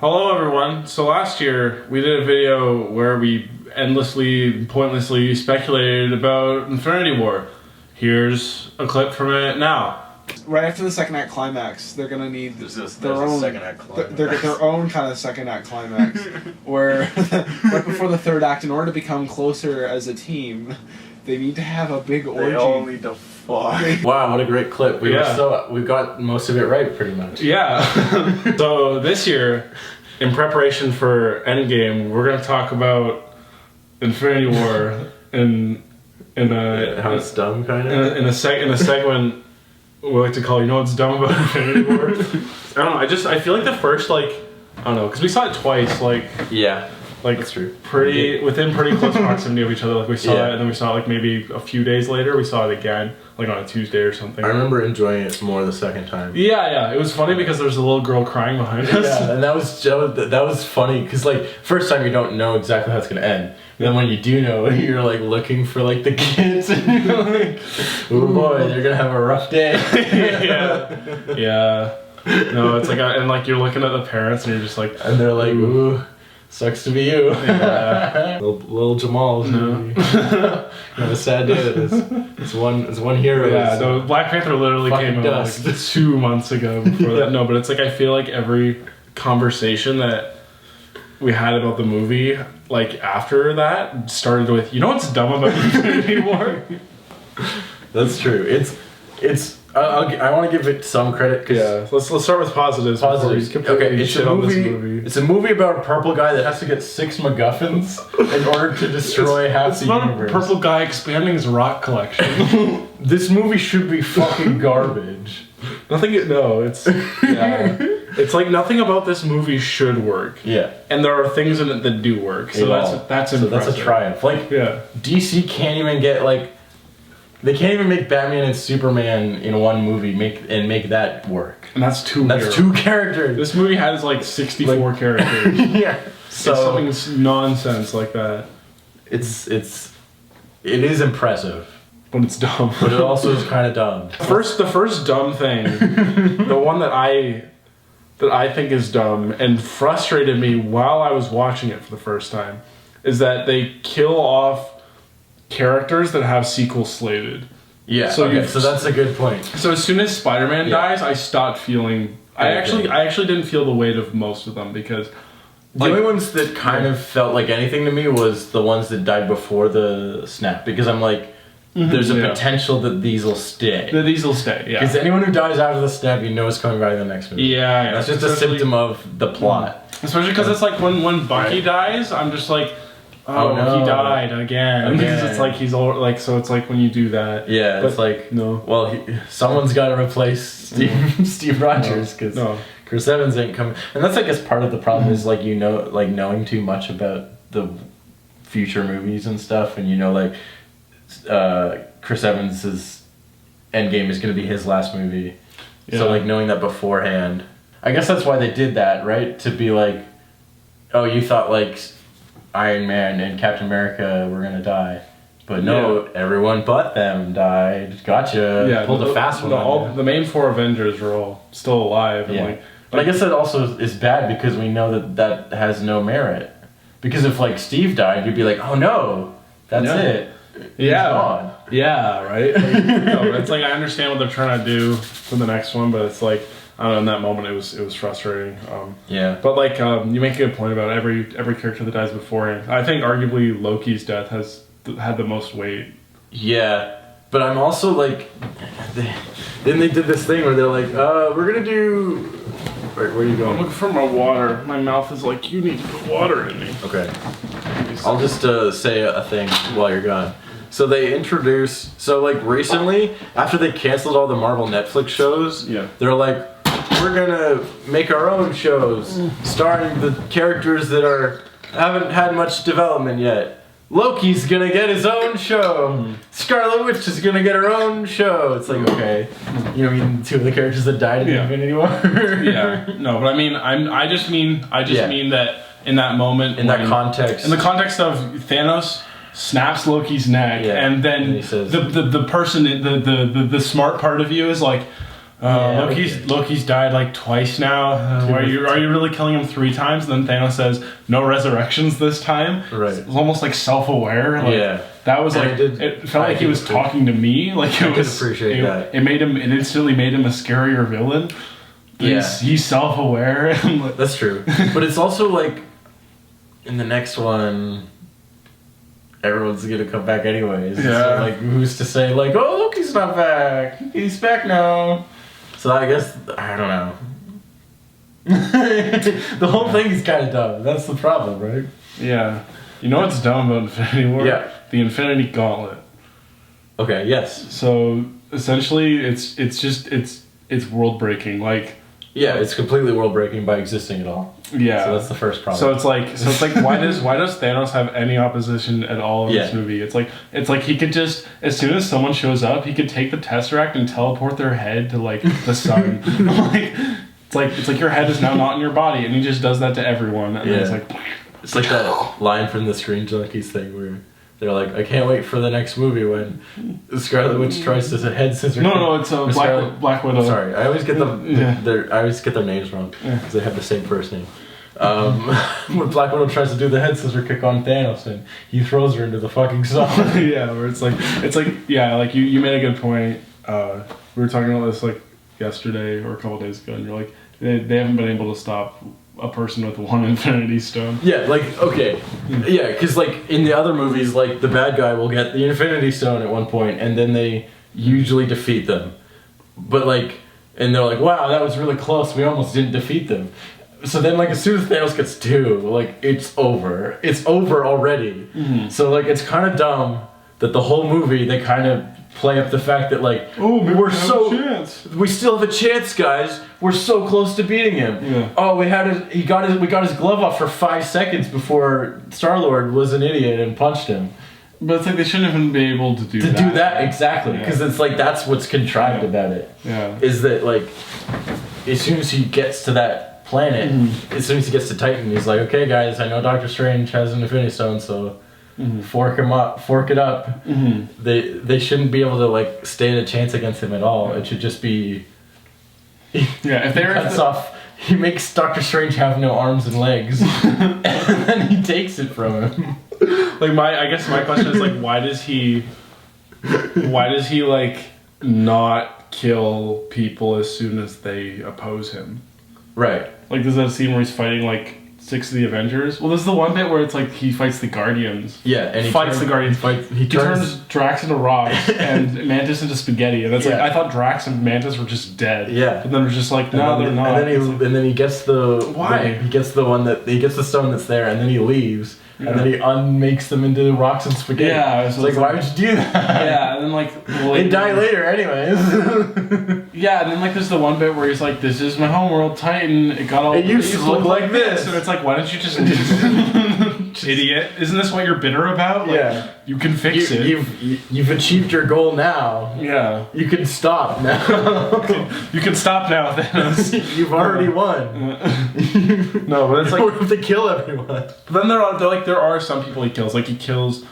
Hello everyone. So last year we did a video where we endlessly, pointlessly speculated about Infinity War. Here's a clip from it now. Right after the second act climax, they're gonna need their own second act climax. their own kind of second act climax, where right before the third act, in order to become closer as a team, they need to have a big orgy. They all need to fuck. Wow, what a great clip. We got most of it right, pretty much. Yeah. So this year, in preparation for Endgame, we're gonna talk about Infinity War in How it's dumb, kind of. in a segment we like to call, you know what's dumb about Infinity War? I don't know. I feel like the first, I don't know, because we saw it twice. Yeah. That's true. Within pretty close proximity of each other. Like we saw it, and then we saw it maybe a few days later. We saw it again, on a Tuesday or something. I remember enjoying it more the second time. Yeah. It was funny because there was a little girl crying behind us. Yeah, and that was funny because first time you don't know exactly how it's gonna end. And then when you do know, you're looking for the kids, and you're like, oh boy, they're gonna have a rough day. Yeah. No, it's and you're looking at the parents, and you're just like, and they're like, ooh. Sucks to be you. Yeah. little Jamal. A sad day. It's one hero. Yeah, no, Black Panther literally came out 2 months ago before that. No, but it's I feel like every conversation that we had about the movie, after that, started with, you know what's dumb about Infinity War? That's true. It's. I want to give it some credit. Let's start with positives. Okay, it's a movie about a purple guy that has to get 6 MacGuffins in order to destroy half the universe. It's not a purple guy expanding his rock collection. This movie should be fucking garbage. It's nothing about this movie should work. Yeah, and there are things in it that do work. So that's impressive. That's a triumph. DC can't even get They can't even make Batman and Superman in one movie make that work. And that's two characters. This movie has 64 characters. Yeah. So something nonsense like that. It is impressive. But it's dumb. But it also is kind of dumb. The first dumb thing, the one that I think is dumb and frustrated me while I was watching it for the first time, is that they kill off characters that have sequels slated. Yeah. So that's a good point. So as soon as Spider-Man dies, I stopped feeling. I actually didn't feel the weight of most of them because the only ones that kind of felt like anything to me was the ones that died before the snap, because I'm there's a potential that these will stay. Yeah. Because anyone who dies after the snap, you know is coming back in the next movie. Yeah. That's just a symptom of the plot. Especially because it's when Bucky dies, I'm just oh no, he died again. Because it's he's old, so it's when you do that. Yeah, but it's no. Well, someone's got to replace Steve Rogers, because Chris Evans ain't coming. And that's guess part of the problem is knowing too much about the future movies and stuff, and Chris Evans's Endgame is going to be his last movie. Yeah. So knowing that beforehand, I guess that's why they did that, right? To be oh, you thought Iron Man and Captain America were gonna die, but no, everyone but them died. Gotcha. Yeah, pulled a fast one. The main 4 Avengers are all still alive. And but I guess that also is bad because we know that has no merit. Because if Steve died, you'd be oh no, that's it. Yeah. Yeah. Right. It's I understand what they're trying to do for the next one, but it's I don't know, in that moment it was frustrating. But you make a good point about every character that dies beforehand. I think arguably Loki's death has had the most weight. Yeah, but I'm also then they did this thing where they're we're gonna do. Where are you going? I'm looking for my water. My mouth is you need to put water in me. Okay. I'll just say a thing while you're gone. So they introduce recently, after they canceled all the Marvel Netflix shows, they're we're gonna make our own shows starring the characters that haven't had much development yet. Loki's gonna get his own show. Scarlet Witch is gonna get her own show. It's okay. You mean 2 of the characters that died in Infinity War? Yeah. No, but I just mean that in that moment, in the context of Thanos snaps Loki's neck, and then the person, the smart part of you is Loki's died like twice now. Are you really killing him 3 times? And then Thanos says no resurrections this time. Right. It's almost like self-aware. Like, that was like it felt like he was talking to me. Like it was. Appreciate that. It made him. It instantly made him a scarier villain. He's self-aware. That's true. But it's also like in the next one, everyone's gonna come back anyways. Yeah. So, like, who's to say, like, oh, Loki's not back. He's back now. So I guess, I don't know. The whole thing is kind of dumb. That's the problem, right? Yeah. You know what's dumb about Infinity War? Yeah. The Infinity Gauntlet. Okay, yes. So, essentially, it's world-breaking. Like... Yeah, it's completely world-breaking by existing at all. Yeah. So that's the first problem. So it's like why does Thanos have any opposition at all in this movie? It's like he could just, as soon as someone shows up, he could take the Tesseract and teleport their head to like the sun. It's like your head is now not in your body, and he just does that to everyone. And then it's like that line from the Screen Junkies thing where they're like, I can't wait for the next movie when Scarlet Witch tries to head scissor. No, it's Black Widow. Sorry, I always get their names wrong because they have the same first name. When Black Widow tries to do the head scissor kick on Thanos and he throws her into the fucking sun. Yeah, where it's like like you made a good point. We were talking about this like yesterday or a couple days ago, and you're like they haven't been able to stop a person with 1 Infinity Stone. Yeah, like, okay. Yeah, because, like, in the other movies, like, the bad guy will get the Infinity Stone at one point, and then they usually defeat them. But, like, and they're like, wow, that was really close. We almost didn't defeat them. So then, like, as soon as Thanos gets 2, like, it's over. It's over already. Mm-hmm. So, like, it's kind of dumb that the whole movie, they kind of play up the fact that, like, we still have a chance, guys. We're so close to beating him. Yeah. Oh, we got his glove off for 5 seconds before Star-Lord was an idiot and punched him. But it's like they shouldn't even be able to do that. Exactly, because it's like that's what's contrived about it. Yeah. Is that like as soon as he gets to that planet, as soon as he gets to Titan, he's like, okay, guys, I know Doctor Strange has an Infinity Stone, so. Fork it up. They shouldn't be able to like stand a chance against him at all. It should just be if they're cuts off. He makes Doctor Strange have no arms and legs, and then he takes it from him. Like I guess my question is like why does he like not kill people as soon as they oppose him? Right. Like there's that scene where he's fighting like 6 of the Avengers. Well, there's the one bit where it's like he fights the Guardians. Yeah, and he turns Drax into rocks and Mantis into spaghetti, and that's like I thought Drax and Mantis were just dead. Yeah, and then we're just like no, they're not. And then he gets the he gets the stone that's there, and then he leaves. Yeah. And then he unmakes them into rocks and spaghetti. Yeah, so it's like, why would you do that? Yeah, and then like they die later, anyways. Yeah, and then like there's the one bit where he's like, "This is my homeworld, Titan. It used to look like this." And it's like, why don't you just idiot? Isn't this what you're bitter about? Like, you can fix it. You've achieved your goal now. Yeah, you can stop now. You can stop now, Thanos. You've already won. No, but it's like we have to kill everyone. But then there are some people he kills. Like he kills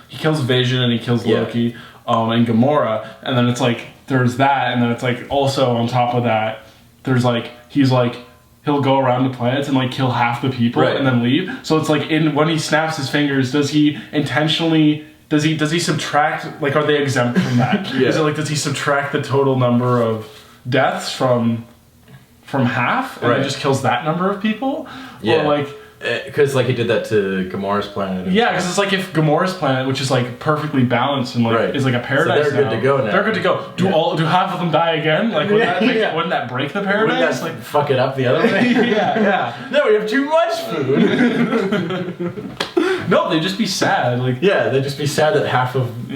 Vision and he kills Loki, and Gamora, and then it's like there's that, and then it's like also on top of that, there's like he'll go around the planets and like kill half the people and then leave. So it's like when he snaps his fingers, does he intentionally? Does he subtract? Like, are they exempt from that? Is it like does he subtract the total number of deaths from half and then just kills that number of people? Yeah. Or like. Because like he did that to Gamora's planet. Yeah, because it's like if Gamora's planet, which is like perfectly balanced and like is like a paradise, so they're good to go now. They're good to go. Do half of them die again? Like wouldn't that break the paradise? Wouldn't that fuck it up the other way? Yeah. No, we have too much food. No, they'd just be sad. Like they'd just be sad that half of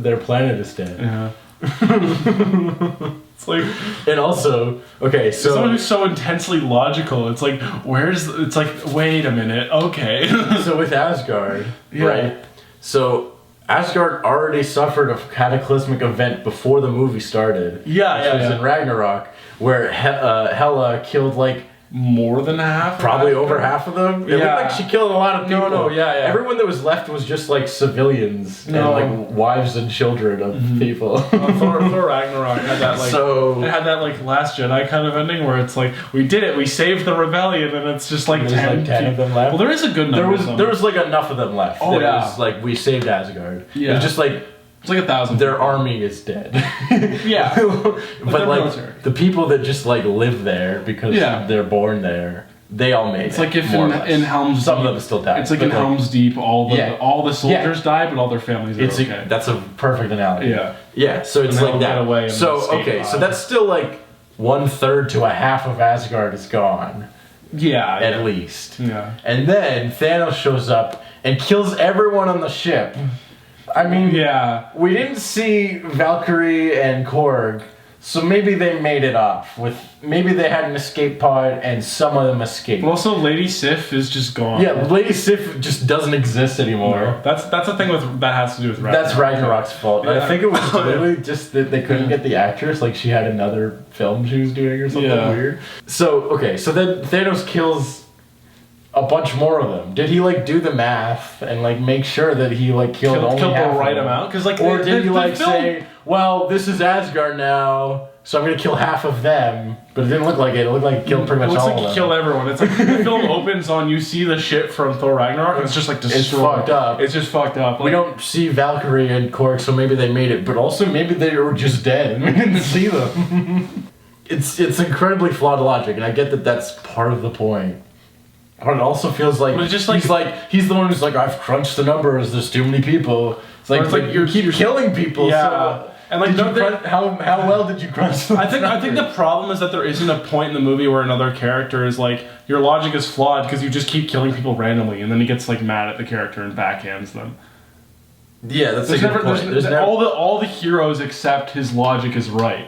their planet is dead. Yeah. It's like, and also, okay, so someone who's so intensely logical, it's like, it's like, wait a minute, okay. So with Asgard, right? So Asgard already suffered a cataclysmic event before the movie started. Which was in Ragnarok, where Hela killed like more than half. Probably over half of them. It looked like she killed a lot of people. No, yeah. Everyone that was left was just like civilians and like wives and children of people. Thor Ragnarok had that like it had that like Last Jedi kind of ending where it's like we did it, we saved the rebellion, and it's just like 10 of them left. Well, there is a good number. There was like enough of them left. Oh, it was like we saved Asgard. Yeah. It was just like. It's like 1,000. Their army is dead. Yeah. But like military. The people that just like live there because they're born there, they all made it. It's like if in Helm's Deep, some of them still died. It's like in Helm's Deep, all the soldiers die, but all their families are okay. That's a perfect analogy. Yeah. Yeah. So it's like that. So okay, so that's still like 1/3 to a half of Asgard is gone. Yeah. At least. Yeah. And then Thanos shows up and kills everyone on the ship. I mean, we didn't see Valkyrie and Korg, so maybe they made it off. Maybe they had an escape pod and some of them escaped. But also, Lady Sif is just gone. Yeah, Lady Sif just doesn't exist anymore. No, that's the thing that has to do with Ragnarok. That's Ragnarok's fault. Yeah. I think it was literally just that they couldn't get the actress. Like she had another film she was doing or something weird. So so then Thanos kills a bunch more of them. Did he like do the math and like make sure that he like killed only half the right amount? Because like, or did he like say, well, this is Asgard now, so I'm gonna kill half of them? But it didn't look like it. It looked like he killed pretty much all of them. It looks like he killed everyone. It's like the film opens on you see the shit from Thor Ragnarok and it's just like destroyed. It's fucked up. It's just fucked up. Like, we don't see Valkyrie and Korg, so maybe they made it. But also maybe they were just dead and we didn't see them. It's incredibly flawed logic, and I get that that's part of the point. But it also feels like he's the one who's like, I've crunched the numbers. There's too many people. It's like you keep killing people. Yeah. So and like, how well did you crunch? I think the problem is that there isn't a point in the movie where another character is like, your logic is flawed because you just keep killing people randomly, and then he gets like mad at the character and backhands them. Yeah, that's a good point. All the heroes except his logic is right.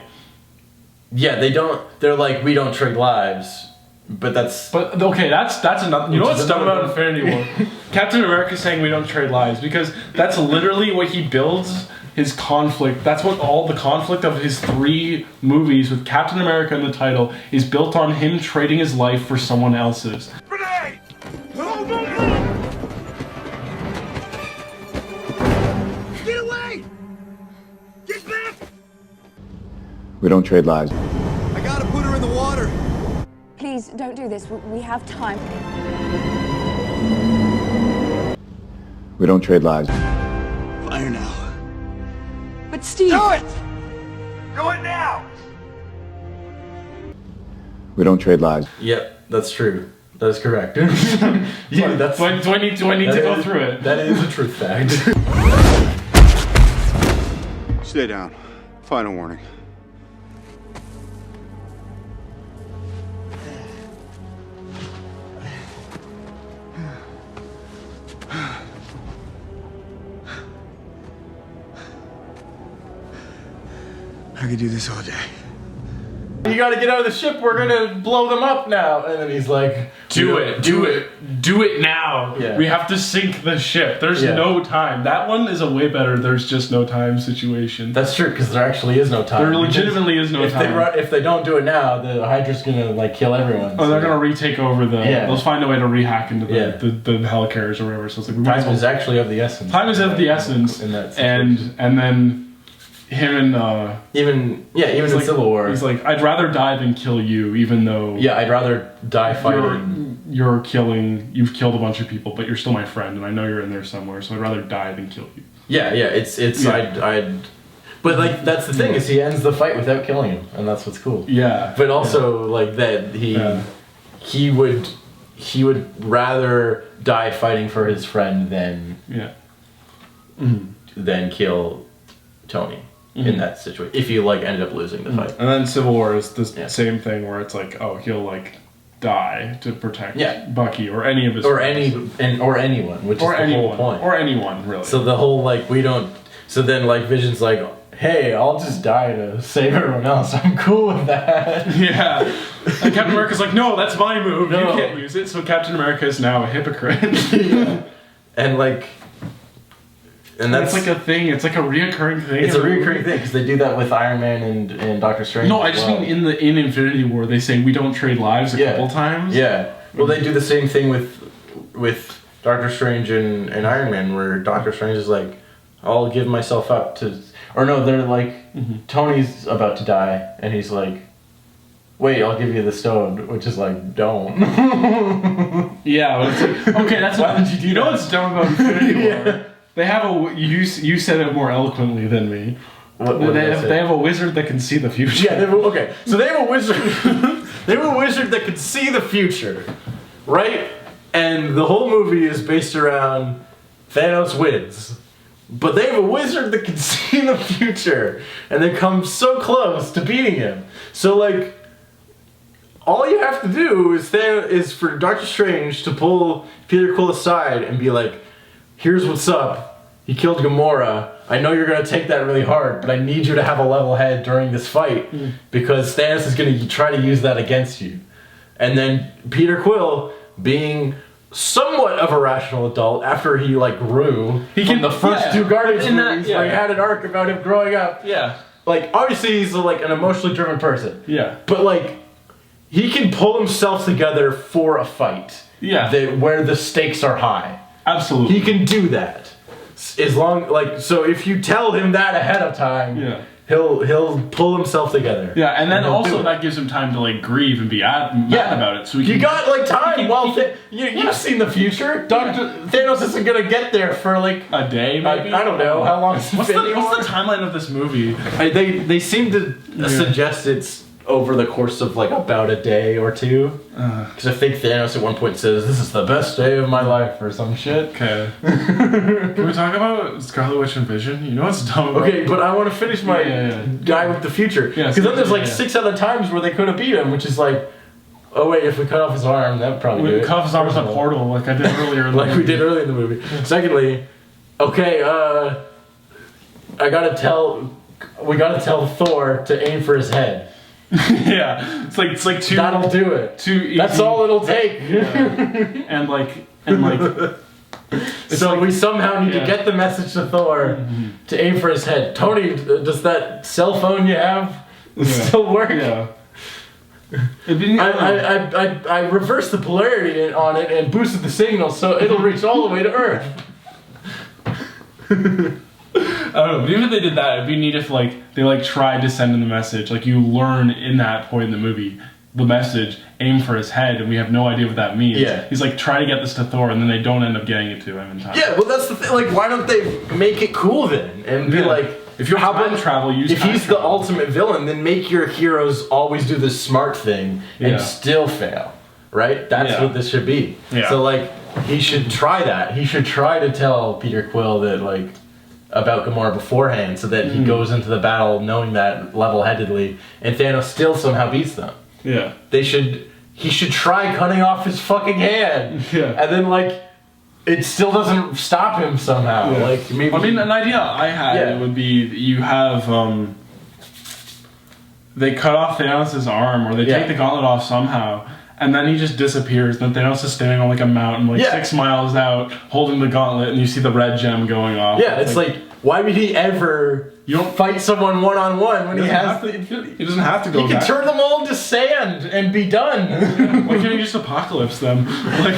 Yeah, they don't. They're like, we don't trade lives. But okay, that's another. You know what's dumb about Infinity War? Captain America saying we don't trade lives, because that's literally what he builds his conflict. That's what all the conflict of his 3 movies with Captain America in the title is built on, him trading his life for someone else's. Grenade! Get away! Get back! We don't trade lives. I gotta put her in the water. Please, don't do this. We have time. We don't trade lives. Fire now. But Steve... Do it! Do it now! We don't trade lives. Yep, that's true. That is correct. Yeah, that's. Do I need to go through it? That is a truth fact. Stay down. Final warning. I could do this all day. You gotta get out of the ship, we're gonna blow them up now. And then he's like, do it now. Yeah. We have to sink the ship. There's no time. That one is a way better there's just no time situation. That's true, because there actually is no time. There legitimately is no time. If they don't do it now, the Hydra's gonna like kill everyone. Oh, they're gonna retake over the... They'll find a way to rehack into the Hellcarriers or whatever. So it's like... Time is actually of the essence. Time is of the essence. In that situation. And then... him and even in like, Civil War, he's like, I'd rather die than kill you, even though I'd rather die fighting. You've killed a bunch of people, but you're still my friend, and I know you're in there somewhere, so I'd rather die than kill you. But like that's the thing, is he ends the fight without killing him, and that's what's cool. Yeah. But also like that he would rather die fighting for his friend than kill Tony. In that situation, if you like ended up losing the fight. And then Civil War is the same thing, where it's like, oh, he'll like die to protect Bucky or any of his friends. or anyone, which is the whole point. Or anyone, really. So the whole like so then like Vision's like, hey, I'll just die to save everyone else. I'm cool with that. Yeah. And Captain America's like, no, that's my move. No. You can't use it. So Captain America is now a hypocrite. And like And that's like a thing. It's like a reoccurring thing. It's a reoccurring thing because they do that with Iron Man and Doctor Strange. No, I just mean in Infinity War they say we don't trade lives a couple times. Yeah. Well, they do the same thing with Doctor Strange and Iron Man, where Doctor Strange is like, I'll give myself up to, or no, they're like, Tony's about to die, and he's like, wait, I'll give you the stone, which is like, don't. Yeah, but it's like, okay, that's why would you do? You know what's dumb about Infinity War? They have you said it more eloquently than me. They have a wizard that can see the future. Yeah, okay. So they have a wizard. They have a wizard that can see the future, right? And the whole movie is based around Thanos wins. But they have a wizard that can see the future, and they come so close to beating him. So like, all you have to do is for Doctor Strange to pull Peter Quill aside and be like, here's what's up. He killed Gamora. I know you're going to take that really hard, but I need you to have a level head during this fight because Thanos is going to try to use that against you. And then Peter Quill, being somewhat of a rational adult after he like grew from the first two Guardians movies where he had an arc about him growing up. Yeah. Like, obviously he's like an emotionally driven person. Yeah. But like, he can pull himself together for a fight. Yeah. Where the stakes are high. Absolutely. He can do that. As long, like, so if you tell him that ahead of time, he'll pull himself together. Yeah, and then also that gives him time to like grieve and be mad about it. So he got like time. You've seen the future. Thanos isn't gonna get there for like a day, maybe. I don't know how long. What's the timeline of this movie? They seem to suggest it's over the course of like about a day or two. Because I think Thanos at one point says, "This is the best day of my life" or some shit. Okay. Can we talk about Scarlet Witch and Vision? You know what's dumb about Okay, but I want to finish my guy with the future. Because then there's like 6 other times where they could have beat him, which is like, oh wait, if we cut off his arm, that would probably do it. Cut off his arm with a portal, like I did earlier in the movie. We did earlier in the movie. Secondly, okay, we gotta tell Thor to aim for his head. Yeah, it's like two. That'll do it. That's all it'll take. Yeah. and like. So we somehow need to get the message to Thor to aim for his head. Tony, does that cell phone you have still work? Yeah. I reversed the polarity on it and boosted the signal so it'll reach all the way to Earth. I don't know, but even if they did that, it'd be neat if like they like tried to send him the message. Like you learn in that point in the movie the message, aim for his head, and we have no idea what that means. Yeah. He's like, try to get this to Thor, and then they don't end up getting it to him in time. Yeah, well that's the thing, like why don't they make it cool then? And be like, if you have time travel, use if he's the ultimate villain, then make your heroes always do this smart thing and still fail. Right? That's what this should be. Yeah. So like he should try that. He should try to tell Peter Quill that like about Gamora beforehand so that he goes into the battle knowing that level-headedly and Thanos still somehow beats them. Yeah. He should try cutting off his fucking hand. Yeah. And then like it still doesn't stop him somehow. Yeah. Like maybe an idea I had would be you have they cut off Thanos' arm or they take the gauntlet off somehow. And then he just disappears. Then Thanos is standing on like a mountain, like 6 miles out, holding the gauntlet, and you see the red gem going off. Yeah, it's like why would he ever? You don't fight someone one-on-one when he has. He doesn't have to go. He can turn them all into sand and be done. Why can't he just apocalypse them? Like,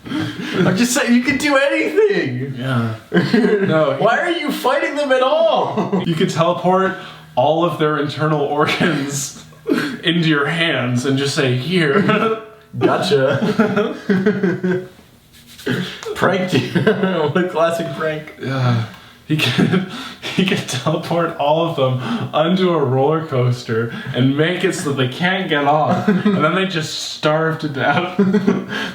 I'm just saying you can do anything. Yeah. No. Why are you fighting them at all? You could teleport all of their internal organs into your hands and just say, here. Gotcha. Pranked you. What a classic prank. Yeah. He can teleport all of them onto a roller coaster and make it so they can't get off. And then they just starve to death.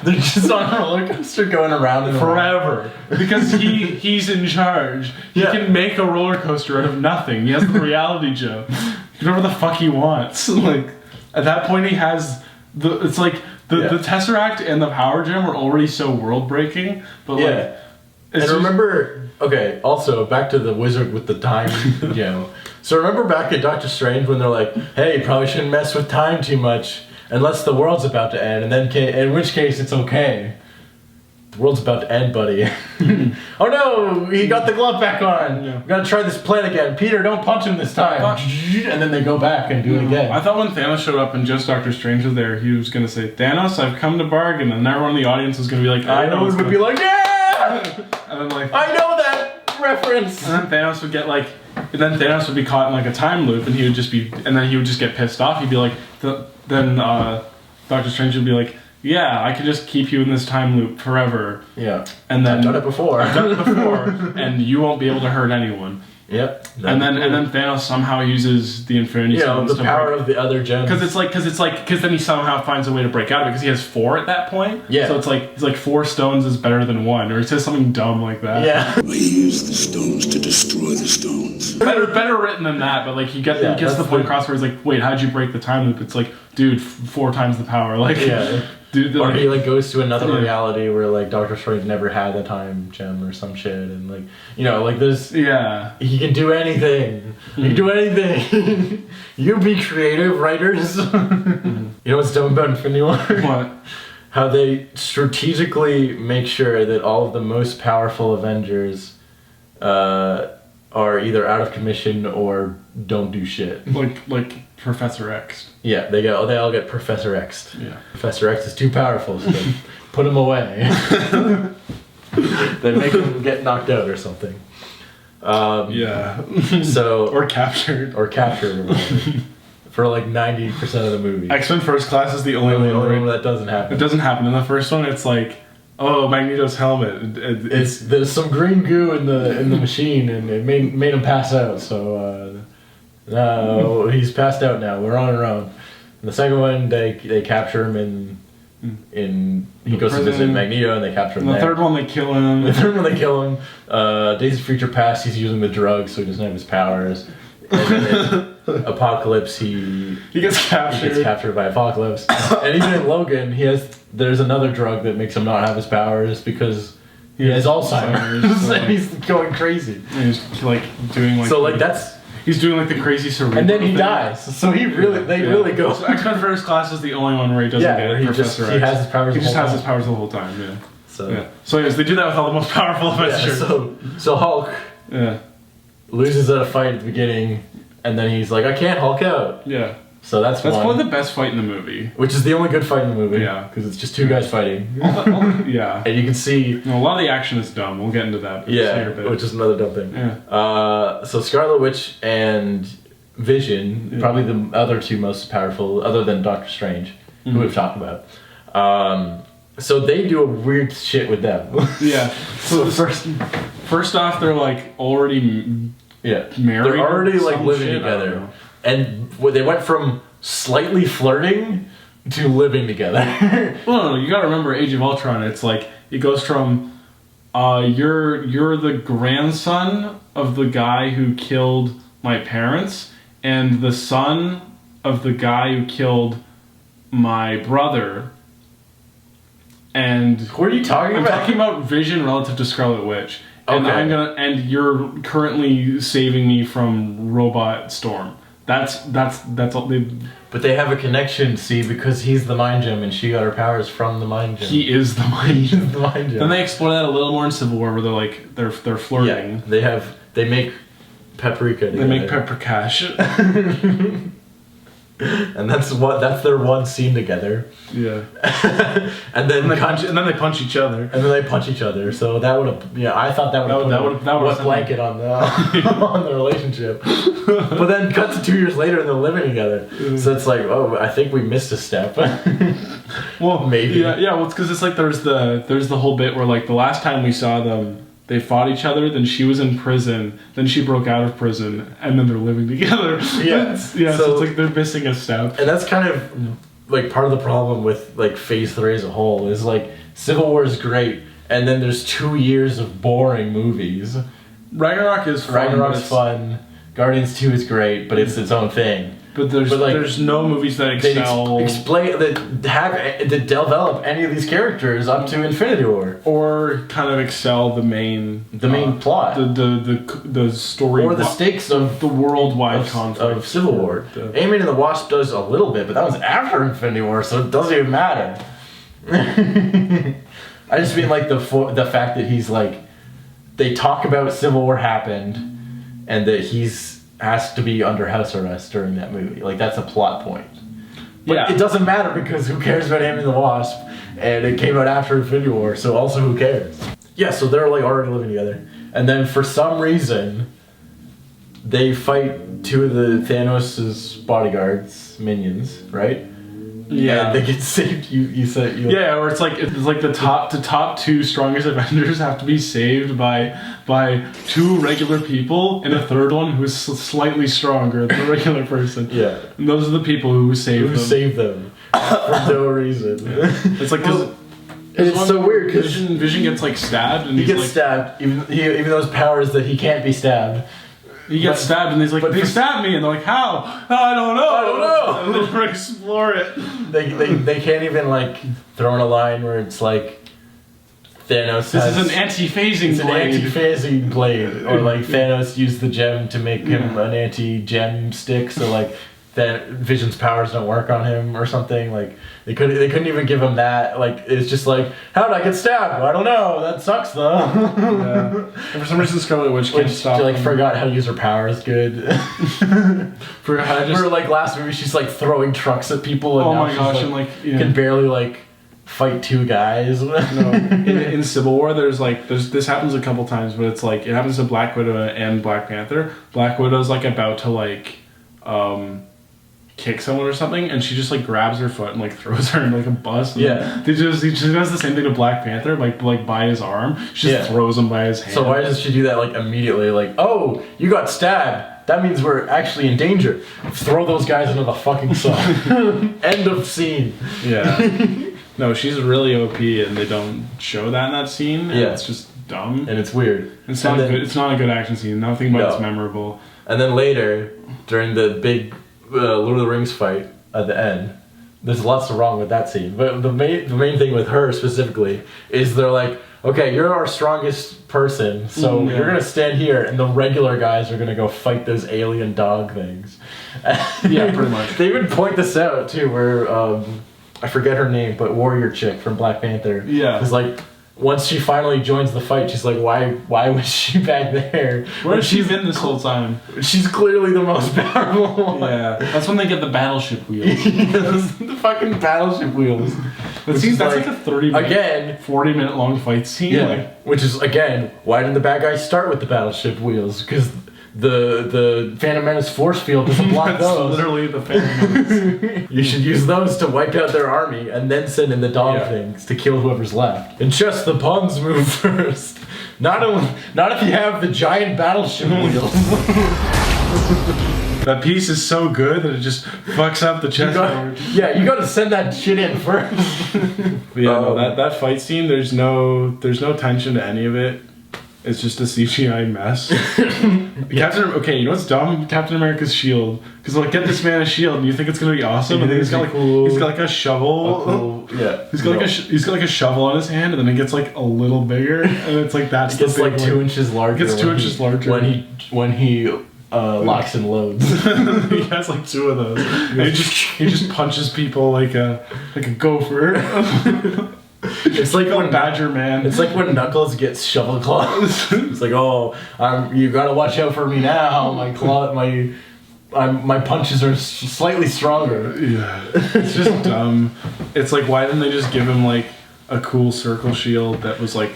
They're just on a roller coaster going around and forever. Because he's in charge. He can make a roller coaster out of nothing. He has the reality gem. He can do whatever the fuck he wants. Like at that point he has the Tesseract and the Power Gem were already so world breaking. But like and remember, okay, also back to the wizard with the time gem. So remember back at Doctor Strange when they're like, hey, you probably shouldn't mess with time too much unless the world's about to end, and then in which case it's okay. world's about to end, buddy. Oh no, he got the glove back on. Yeah. We gotta try this plan again. Peter, don't punch him this time. And then they go back and do it again. I thought when Thanos showed up and just Doctor Strange was there, he was gonna say, Thanos, I've come to bargain. And everyone in the audience was gonna be like, I know, would be like, yeah! And then like, I know that reference. And then Thanos would get like, and then Thanos would be caught in like a time loop, and he would just be, and then he would just get pissed off. He'd be like, then Doctor Strange would be like, yeah, I could just keep you in this time loop forever. Yeah. And then I've done it before. And you won't be able to hurt anyone. Yep. And then Thanos somehow uses the Infinity Stones. The power of the other gems. Because then he somehow finds a way to break out of it because he has 4 at that point. Yeah. So it's like 4 stones is better than 1, or it says something dumb like that. Yeah. I use the stones to destroy the stones. Better written than that, but like he gets to the point across where he's like, wait, how'd you break the time loop? It's like, dude, 4 times the power. Like, yeah. Dude, or he like goes to another reality where like Doctor Strange never had the time gem or some shit, and like like there's he can do anything. He can do anything. You be creative, writers. You know what's dumb about Infinity War? What? How they strategically make sure that all of the most powerful Avengers are either out of commission or don't do shit. Like Professor X. Yeah, they all get Professor X. Yeah. Professor X is too powerful, so they put him away. They make him get knocked out or something. Yeah. So or captured. Or whatever. For like 90% of the movie. X-Men First Class is the only one that doesn't happen. It doesn't happen. In the first one, it's like, oh, Magneto's helmet. There's some green goo in the machine, and it made him pass out. So no, he's passed out now. We're on our own. And the second one, they capture him he goes to visit Magneto, and they capture him. The third one, they kill him. Days of Future Past, he's using the drugs, so he doesn't have his powers. And then in Apocalypse, he gets captured by Apocalypse. And even in Logan, there's another drug that makes him not have his powers because he has Alzheimer's. So he's going crazy. And he's like doing like. So like that's. He's doing like the crazy cerebral. And then he dies. So he really go. So X-Men First Class is the only one where he doesn't get Professor X. He has his powers. He just has his powers the whole time. Yeah. So yes, they do that with all the most powerful Avengers. So Hulk. Yeah. Loses at a fight at the beginning, and then he's like, I can't Hulk out. Yeah. So that's probably the best fight in the movie. Which is the only good fight in the movie. Yeah. Because it's just 2 guys fighting. Yeah. And you can see... a lot of the action is dumb. We'll get into that. Which is another dumb thing. Yeah. So Scarlet Witch and Vision, probably the other 2 most powerful, other than Doctor Strange, who we've talked about. So they do a weird shit with them. Yeah. So first off, they're like already married. They're already like living together. And they went from slightly flirting to living together. Well, no, you gotta remember Age of Ultron. It's like it goes from you're the grandson of the guy who killed my parents and the son of the guy who killed my brother. And what are you talking about? I'm talking about Vision relative to Scarlet Witch. And and you're currently saving me from Robot Storm. That's all they. But they have a connection, see, because he's the mind gem and she got her powers from the mind gem. He is the mind gem. The mind gem. Then they explore that a little more in Civil War, where they're like they're flirting. Yeah, they make paprika together. They make pepper cash. And that's their one scene together. Yeah. and then they punch each other. And then they punch each other. So that would have I thought that would have put a blanket on the relationship. But then cut to 2 years later and they're living together. So it's like, oh, I think we missed a step. Well, maybe. Yeah. Well, it's because it's like there's the whole bit where like the last time we saw them, they fought each other, then she was in prison, then she broke out of prison, and then they're living together. Yeah. So it's like they're missing a step. And that's kind of like part of the problem with like Phase 3 as a whole is like Civil War is great, and then there's 2 years of boring movies. Ragnarok is fun. Ragnarok's fun. Guardians 2 is great, but it's its own thing. But there's no movies that excel that develop any of these characters up to Infinity War, or kind of excel the main plot, the story, or the stakes of the worldwide conflict of Civil War. Ant-Man and the Wasp does a little bit, but that was after Infinity War, so it doesn't even matter. I just mean like the fact that he's like, they talk about Civil War happened, and that he's has to be under house arrest during that movie. Like that's a plot point. But it doesn't matter because who cares about Ant-Man and the Wasp? And it came out after Infinity War, so also who cares? Yeah, so they're like already living together, and then for some reason, they fight two of the Thanos' bodyguards, minions, right? Yeah, and they get saved. You said or it's like the top two strongest Avengers have to be saved by two regular people and a third one who's slightly stronger than the regular person. Yeah, and those are the people who save them for no reason. It's like because. It's so weird because Vision gets like stabbed and he gets stabbed even though his power is that he can't be stabbed. He gets stabbed and he's like, they stabbed me, and they're like, how? I don't know. And they'll explore it. They can't even like throw in a line where it's like Thanos. This is an anti-phasing blade. An anti-phasing blade, or like Thanos used the gem to make him an anti-gem stick, so like that Vision's powers don't work on him or something. Like they couldn't even give him that. Like it's just like, how did I get stabbed? I don't know. That sucks though. And for some reason, Scarlet Witch can't stop. She like forgot how to use her powers good. For like last movie, she's like throwing trucks at people. And oh my gosh! And like can barely like fight two guys. No, in Civil War, this happens a couple times, but it's like it happens to Black Widow and Black Panther. Black Widow's like about to like kick someone or something, and she just like grabs her foot and like throws her in like a bus. And he just does the same thing to Black Panther, like by his arm. She just throws him by his hand. So why does she do that like immediately? Like, oh, you got stabbed. That means we're actually in danger. Throw those guys into the fucking sun. End of scene. Yeah. No, she's really OP, and they don't show that in that scene. And it's just dumb and it's weird. It's not good. It's not a good action scene. Nothing about it's memorable. And then later, during the big Lord of the Rings fight at the end, there's lots wrong with that scene. But the main thing with her specifically is they're like, okay, you're our strongest person, so you're gonna stand here, and the regular guys are gonna go fight those alien dog things. Yeah, pretty much. They even point this out too, where I forget her name, but Warrior Chick from Black Panther. Yeah, is like. Once she finally joins the fight, she's like, why was she back there? Where has she been this whole time? She's clearly the most powerful one. Yeah. That's when they get the battleship wheels. The fucking battleship wheels. That's like a 40-minute long fight scene. Yeah. Which is, again, why did the bad guys start with the battleship wheels? Because the Phantom Menace force field doesn't block those. Literally the Phantom Menace. You should use those to wipe out their army and then send in the dog things to kill whoever's left. And just the puns move first. Not if you have the giant battleship wheels. That piece is so good that it just fucks up the chessboard. You gotta send that shit in first. But yeah, no, that fight scene, there's no tension to any of it. It's just a CGI mess. Okay, you know what's dumb? Captain America's shield. Because like, get this man a shield, and you think it's gonna be awesome, and then he's got like a shovel. He's got like a shovel on his hand, and then it gets like a little bigger, and it's like that's it gets like 2 inches larger. It gets 2 inches larger when he locks and loads. He has like 2 of those. And he just punches people like a gopher. It's like when Badger Man. It's like when Knuckles gets shovel claws. It's like, oh, you gotta watch out for me now. My punches are slightly stronger. Yeah, it's just dumb. It's like, why didn't they just give him like a cool circle shield that was like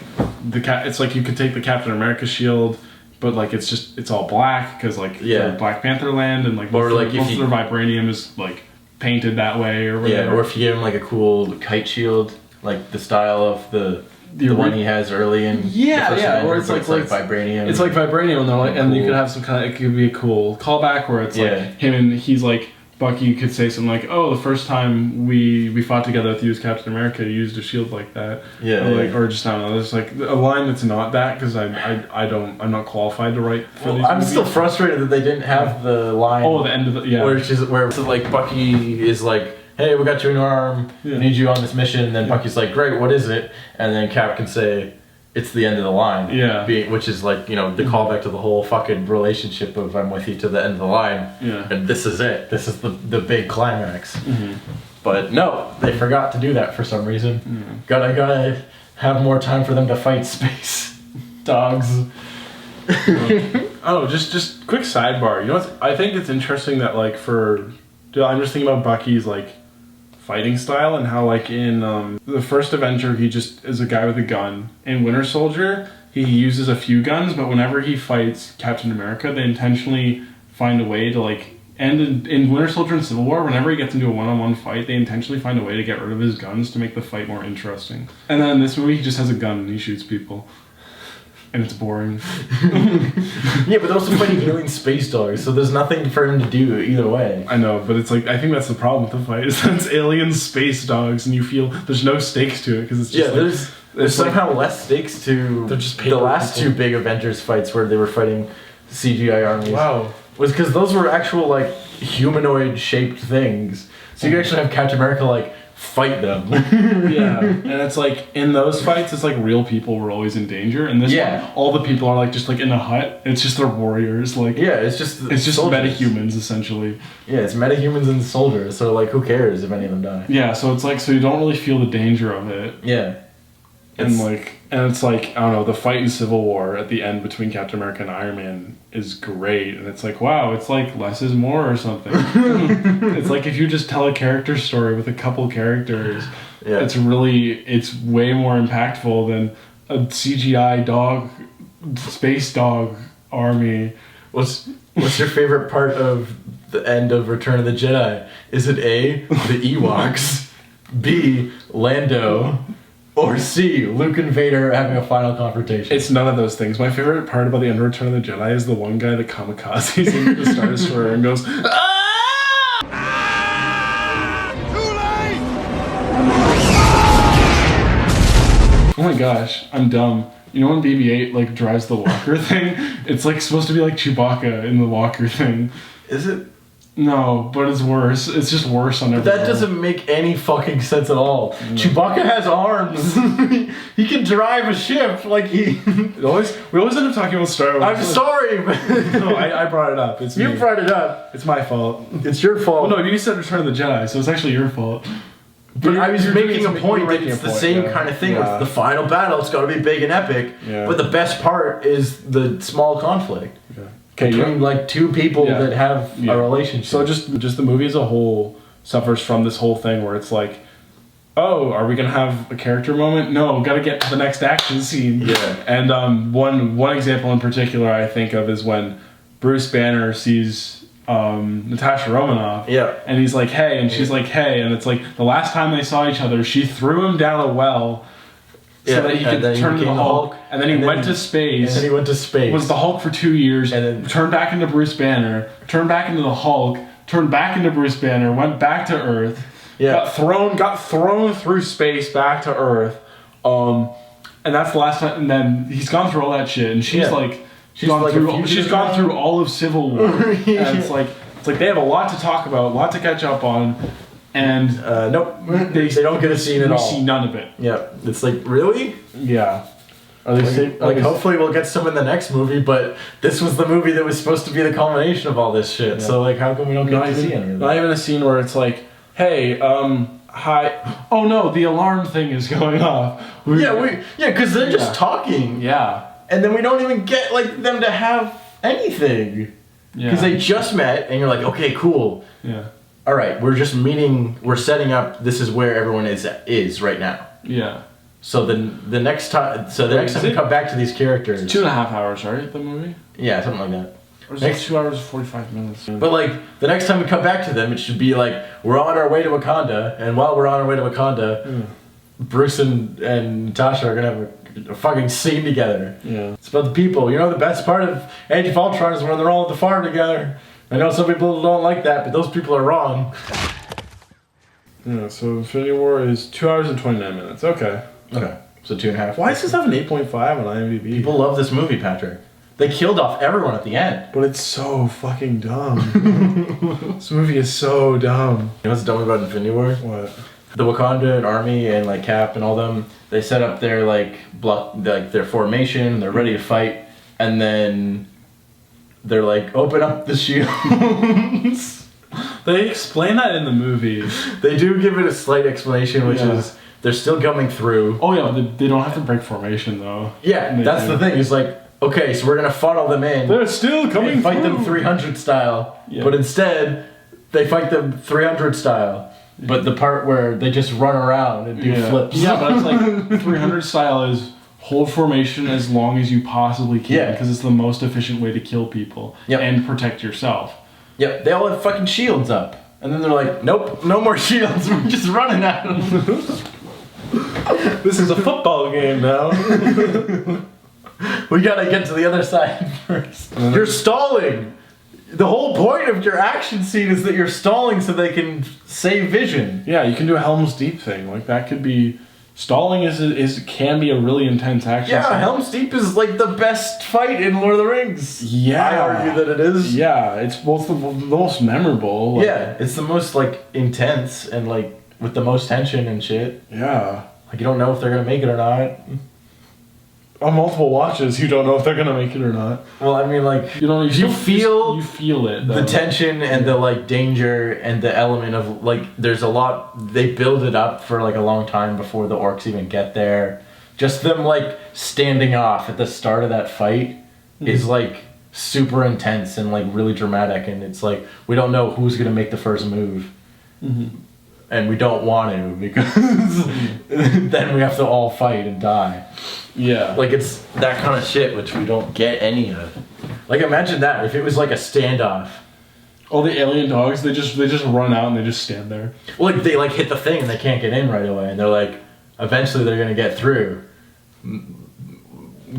It's like you could take the Captain America shield, but like it's all black because like Black Panther land, and like most of their vibranium is like painted that way or whatever. Yeah, or if you give him like a cool kite shield. Like the style of the one he has early in or it's like vibranium. It's like vibranium, and like, and you could have some kind of, it could be a cool callback where it's like him and he's like Bucky could say something like, "Oh, the first time we fought together with you as Captain America, you used a shield like that." Or just I don't know. There's like a line that's not that because I'm not qualified to write for these. I'm still frustrated that they didn't have the line. Oh, the end of the where like Bucky is like, hey, we got you in our arm, we need you on this mission, and then Bucky's like, great, what is it? And then Cap can say, it's the end of the line. Which is like, the callback to the whole fucking relationship of I'm with you to the end of the line. And this is it. This is the big climax. But no, they forgot to do that for some reason. Gotta have more time for them to fight space dogs. Oh, just quick sidebar. You know what? I think it's interesting that like I'm just thinking about Bucky's like fighting style and how like in the first Avenger he just is a guy with a gun. In Winter Soldier he uses a few guns, but whenever he fights Captain America, they intentionally find a way to like. And in Winter Soldier and Civil War, whenever he gets into a one-on-one fight, they intentionally find a way to get rid of his guns to make the fight more interesting. And then in this movie, he just has a gun and he shoots people. And it's boring. Yeah, but they're also fighting alien space dogs, so there's nothing for him to do either way. I know, but it's like, I think that's the problem with the fight, is that it's alien space dogs and you feel there's no stakes to it, because it's just there's somehow less stakes to the last two big Avengers fights where they were fighting CGI armies. Wow. Was because those were actual like humanoid shaped things. So you actually have Captain America like fight them. Yeah, and it's like in those fights, it's like real people were always in danger, and this one, all the people are like just like in a hut. It's just their warriors, like it's just metahumans essentially. Yeah, it's metahumans and soldiers. So like, who cares if any of them die? Yeah, so it's like you don't really feel the danger of it. Yeah. And it's like, I don't know, the fight in Civil War at the end between Captain America and Iron Man is great. And it's like, wow, it's like less is more or something. It's like if you just tell a character story with a couple characters, it's way more impactful than a CGI space dog army. What's your favorite part of the end of Return of the Jedi? Is it A, the Ewoks, B, Lando, or C, Luke and Vader having a final confrontation? It's none of those things. My favorite part about the end of Return of the Jedi is the one guy that kamikazes into the Star Destroyer and goes, ah! Too late! Oh my gosh, I'm dumb. You know when BB-8 like drives the walker thing? It's like supposed to be like Chewbacca in the walker thing. Is it? No, but it's worse. It's just worse on every That doesn't make any fucking sense at all. No. Chewbacca has arms. He can drive a ship like he... We always end up talking about Star Wars. I'm sorry, but... No, I brought it up. It's you brought it up. It's my fault. It's your fault. Well, no, you said Return of the Jedi, so it's actually your fault. But I was making a point that it's the same kind of thing. It's the final battle. It's got to be big and epic. Yeah. But the best part is the small conflict. Yeah. Between like two people that have a relationship. So just the movie as a whole suffers from this whole thing where it's like, oh, are we gonna have a character moment? No, gotta get to the next action scene. Yeah. And one example in particular I think of is when Bruce Banner sees Natasha Romanoff. Yeah. And he's like, hey, and she's like, hey, and it's like the last time they saw each other, she threw him down a well. So that he could turn into the Hulk, and then he went to space. And then he went to space. Was the Hulk for 2 years, and then turned back into Bruce Banner, turned back into the Hulk, turned back into Bruce Banner, went back to Earth, got thrown through space back to Earth, and that's the last time. And then he's gone through all that shit, and she's gone through all of Civil War, and it's like they have a lot to talk about, a lot to catch up on. And nope, they don't get a scene at all. We see none of it. Yeah, it's like, really? Yeah. Are they hopefully we'll get some in the next movie, but this was the movie that was supposed to be the culmination of all this shit. Yeah. So like, how come we don't get to see any of that? Not even a scene where it's like, hey, hi. Oh no, the alarm thing is going off. Because they're just talking. Yeah. And then we don't even get like them to have anything. Yeah. Because they just met, and you're like, okay, cool. Yeah. All right, we're just meeting. We're setting up. This is where everyone is right now. Yeah. So the next time we come back to these characters, 2.5 hours, right? The movie. Yeah, something like that. Or is it 2 hours and 45 minutes? But like the next time we come back to them, it should be like we're on our way to Wakanda, and while we're on our way to Wakanda, Bruce and Natasha are gonna have a fucking scene together. Yeah. It's about the people. You know, the best part of Age of Ultron is when they're all at the farm together. I know some people don't like that, but those people are wrong. Yeah, so Infinity War is 2 hours and 29 minutes. Okay. Okay. So 2.5. Why does this have an 8.5 on IMDb? People love this movie, Patrick. They killed off everyone at the end. But it's so fucking dumb. This movie is so dumb. You know what's dumb about Infinity War? What? The Wakandan army and like Cap and all them, they set up their their formation, they're ready to fight, and then they're like, open up the shields. They explain that in the movie. They do give it a slight explanation, which is They're still coming through. Oh yeah, they don't have to break formation though. Yeah, that's the thing. It's like, okay, so we're gonna funnel them in. They're still coming and fight through. them 300 style. Yeah. But instead, they fight them 300 style. But the part where they just run around and do flips. Yeah, but it's like 300 style is hold formation as long as you possibly can because it's the most efficient way to kill people and protect yourself. Yep, they all have fucking shields up. And then they're like, nope, no more shields. We're just running at them. This is a football game now. We gotta get to the other side first. You're stalling. The whole point of your action scene is that you're stalling so they can save vision. Yeah, you can do a Helm's Deep thing. Like that could be stalling can be a really intense action scene. Helm's Deep is like the best fight in Lord of the Rings. Yeah. I argue that it is. Yeah, it's both the most memorable. Like, yeah, it's the most like intense and like with the most tension and shit. Yeah. Like you don't know if they're gonna make it or not. On multiple watches, you don't know if they're gonna make it or not. Well, I mean, like you feel it. Though. The tension and the like danger and the element of like there's a lot. They build it up for like a long time before the orcs even get there. Just them like standing off at the start of that fight is like super intense and like really dramatic, and it's like we don't know who's gonna make the first move. And we don't want to because then we have to all fight and die. Yeah. Like it's that kind of shit which we don't get any of. Like imagine that if it was like a standoff. All the alien dogs, they just run out and they just stand there. Well, like they like hit the thing and they can't get in right away and they're like eventually they're gonna get through.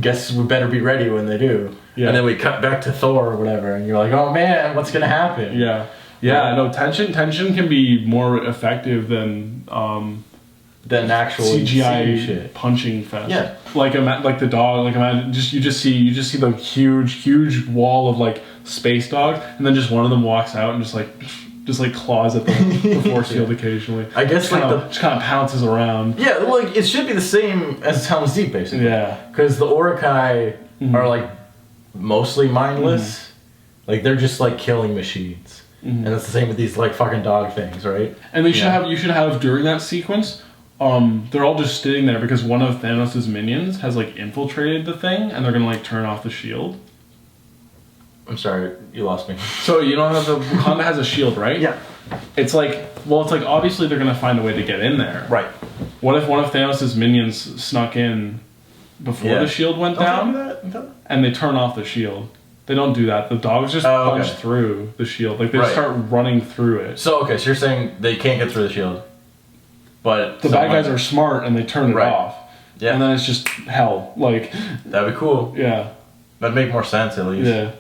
Guess we better be ready when they do. Yeah. And then we cut back to Thor or whatever and you're like, oh man, what's gonna happen? Yeah. Yeah, I know tension can be more effective than actual CGI shit. Punching fest. Yeah, like the dog. Like imagine you just see the huge wall of like space dogs, and then just one of them walks out and just like claws at the force field occasionally. I guess just kind of pounces around. Yeah, like it should be the same as Helm's Deep basically. Yeah, because the Urukai are like mostly mindless. Like they're just like killing machines. And it's the same with these like fucking dog things, right? And you should have during that sequence, they're all just sitting there because one of Thanos' minions has like infiltrated the thing, and they're gonna like turn off the shield. I'm sorry, you lost me. So you know how the Wakanda has a shield, right? Yeah. It's like obviously they're gonna find a way to get in there. Right. What if one of Thanos' minions snuck in before the shield went down, and they turn off the shield? They don't do that. The dogs just punch through the shield. Like, they start running through it. So, okay, so you're saying they can't get through the shield. But the bad guys are smart and they turn it off. Yeah. And then it's just hell. Like, that'd be cool. Yeah. That'd make more sense, at least. Yeah.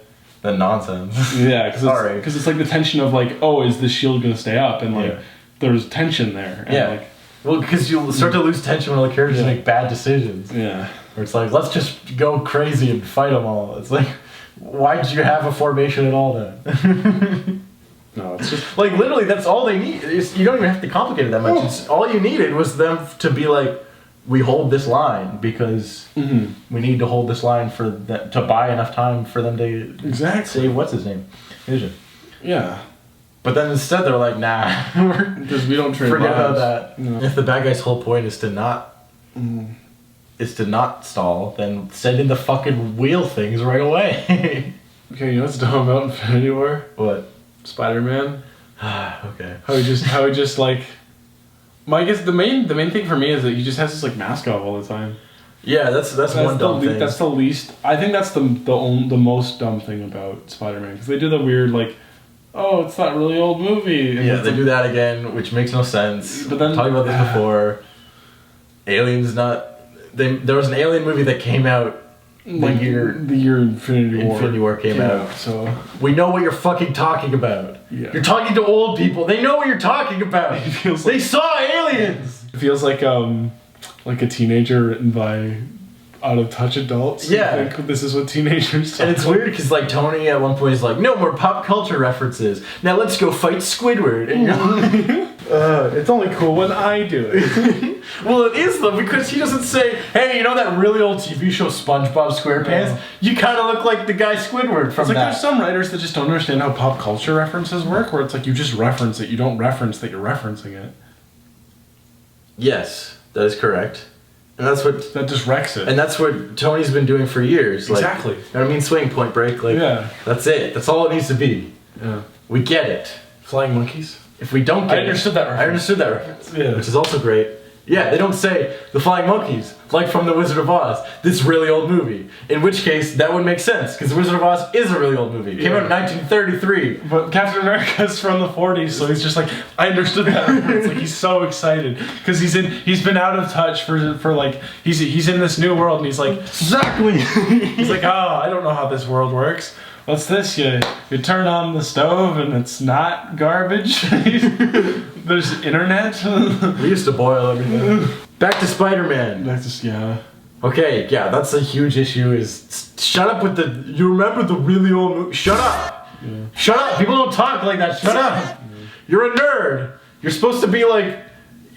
Than nonsense. Yeah, because it's like the tension of, like, oh, is the shield going to stay up? And, like, there's tension there. And like, well, because you'll start to lose tension when the characters make bad decisions. Yeah. Where it's like, let's just go crazy and fight them all. It's like, why did you have a formation at all then? No, it's just like literally that's all they need. You don't even have to complicate it that much. It's, all you needed was them to be like, we hold this line because we need to hold this line for to buy enough time for them to save what's his name, Vision. Yeah. But then instead they're like, nah, because we don't trade forget lives. about that. No. If the bad guy's whole point is to not stall, then send in the fucking wheel things right away. Okay, you know what's dumb about Infinity War? What? Spider-Man. Okay. How he just like. I guess the main thing for me is that he just has this like mask off all the time. Yeah, that's one dumb thing. That's the least. I think that's the most dumb thing about Spider-Man because they do the weird like, oh, it's that really old movie. And yeah, they do that again, which makes no sense. But then talking about this before, Alien's not. There was an Alien movie that came out the year Infinity War came out. So we know what you're fucking talking about. Yeah. You're talking to old people. They know what you're talking about. They saw aliens. It feels like a teenager written by out of touch adults. Yeah. I think this is what teenagers talk. And it's weird because like Tony at one point is like, no more pop culture references. Now let's go fight Squidward. And you're like, it's only cool when I do it. Well, it is though because he doesn't say, hey, you know that really old TV show SpongeBob SquarePants? Yeah. You kind of look like the guy Squidward from that. There's some writers that just don't understand how pop culture references work, where it's like you just reference it, you don't reference that you're referencing it. Yes. That is correct. And that's what that just wrecks it. And that's what Tony's been doing for years. Exactly. You know what I mean? Swing, Point Break. That's it. That's all it needs to be. Yeah. We get it. Flying monkeys. If we don't get I understood that reference. I understood that reference. Yeah. Which is also great. Yeah, they don't say the flying monkeys, like from The Wizard of Oz, this really old movie. In which case, that would make sense, because The Wizard of Oz is a really old movie. It came out in 1933. But Captain America's from the 40s, so he's just like, I understood that reference. Like, he's so excited, because he's been out of touch for like, he's in this new world, and he's like, exactly. He's like, oh, I don't know how this world works. What's this? You turn on the stove and it's not garbage. There's internet. We used to boil everything. Back to Spider-Man. Yeah. Okay, yeah, that's a huge issue. Is shut up with the. You remember the really old movie? Shut up. Yeah. Shut up. People don't talk like that. Shut up. Yeah. You're a nerd. You're supposed to be like.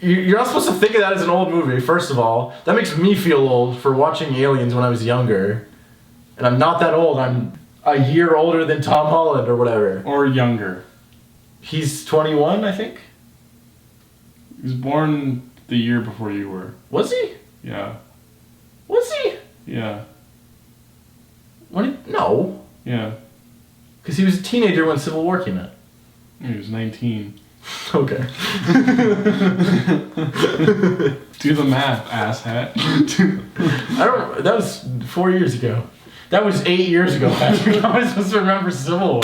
You're not supposed to think of that as an old movie. First of all, that makes me feel old for watching Aliens when I was younger, and I'm not that old. I'm a year older than Tom Holland or whatever. Or younger. He's 21, I think. He was born the year before you were. Was he? Yeah. Was he? Yeah. No. Yeah. Because he was a teenager when Civil War came out. He was 19. Okay. Do the math, asshat. That was 4 years ago. That was 8 years ago, Patrick. How am I supposed to remember Civil War?